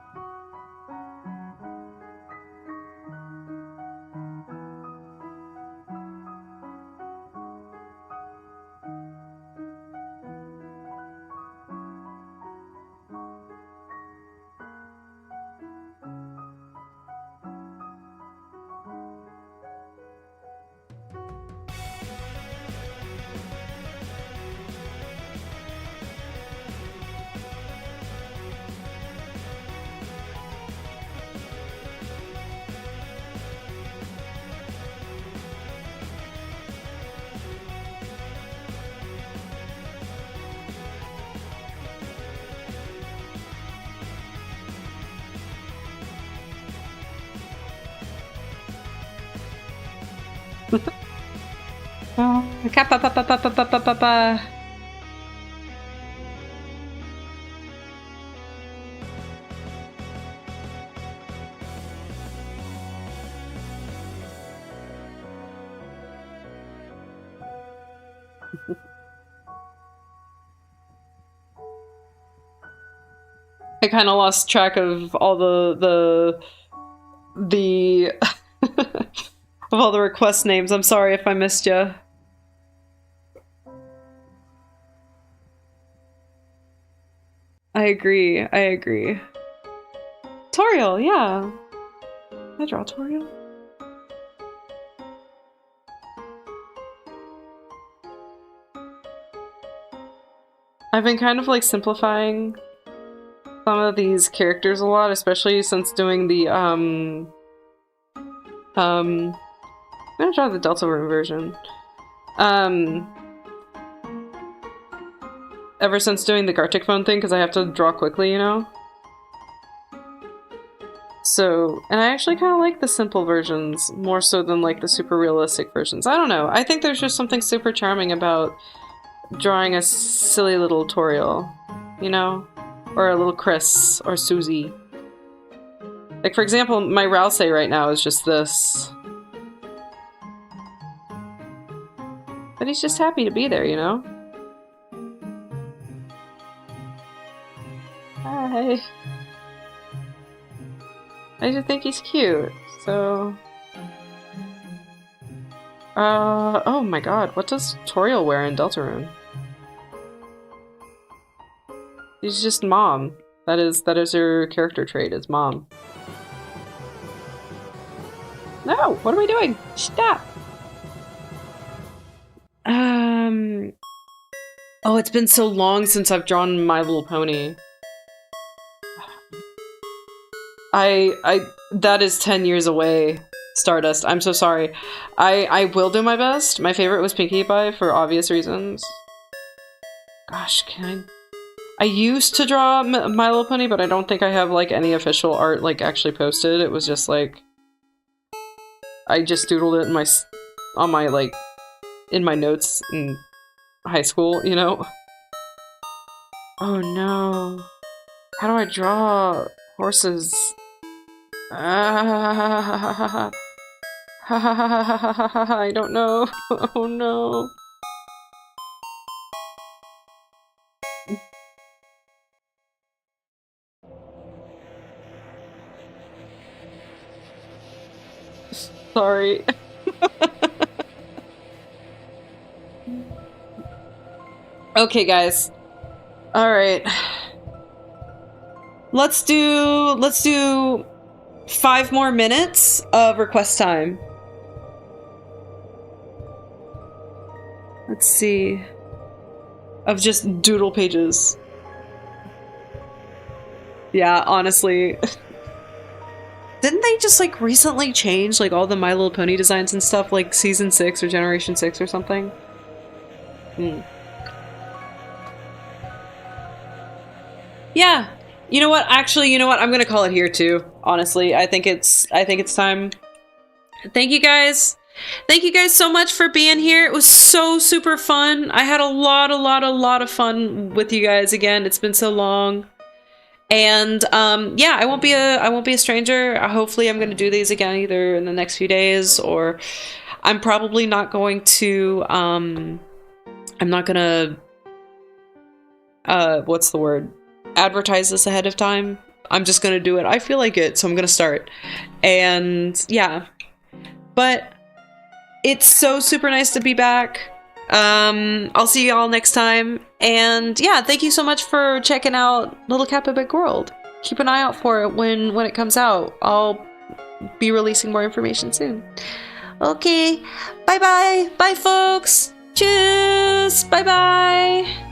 Kappa, pa, pa, pa, pa, pa, pa, pa, pa. I kind of lost track of all the of all the request names. I'm sorry if I missed you. I agree. Toriel, yeah. Can I draw Toriel? I've been kind of like simplifying some of these characters a lot, especially since doing the I'm gonna draw the Deltarune version. Ever since doing the Gartic phone thing, because I have to draw quickly, you know? So, and I actually kind of like the simple versions more so than like the super realistic versions. I don't know. I think there's just something super charming about drawing a silly little Toriel, you know? Or a little Chris or Susie. Like, for example, my Rouse right now is just this. But he's just happy to be there, you know? Hi. I just think he's cute. So, oh my god, what does Toriel wear in Deltarune? He's just mom. That is her character trait, is mom. No, what are we doing? Stop! Oh, it's been so long since I've drawn My Little Pony. That is 10 years away, Stardust. I'm so sorry. I will do my best. My favorite was Pinkie Pie for obvious reasons. Gosh, I used to draw My Little Pony, but I don't think I have, like, any official art, like, actually posted. It was just, like, I just doodled it in my notes in high school, you know? Oh no. How do I draw horses? I don't know. Oh no. Sorry. Okay, guys. All right. Let's do 5 more minutes of request time. Let's see. Of just doodle pages. Yeah, honestly. Didn't they just, like, recently change, like, all the My Little Pony designs and stuff, like, Season 6 or Generation 6 or something? Yeah. You know what? Actually, you know what? I'm gonna call it here, too. Honestly, I think it's time. Thank you guys. Thank you guys so much for being here. It was so super fun. I had a lot of fun with you guys again. It's been so long. And yeah, I won't be a stranger. Hopefully I'm going to do these again either in the next few days, or I'm probably not going to I'm not going to what's the word? Advertise this ahead of time. I'm just going to do it. I feel like it, so I'm going to start. And yeah. But it's so super nice to be back. I'll see you all next time. And yeah, thank you so much for checking out Lil Kappa Big World. Keep an eye out for it when it comes out. I'll be releasing more information soon. Okay. Bye-bye. Bye, folks. Cheers. Bye-bye.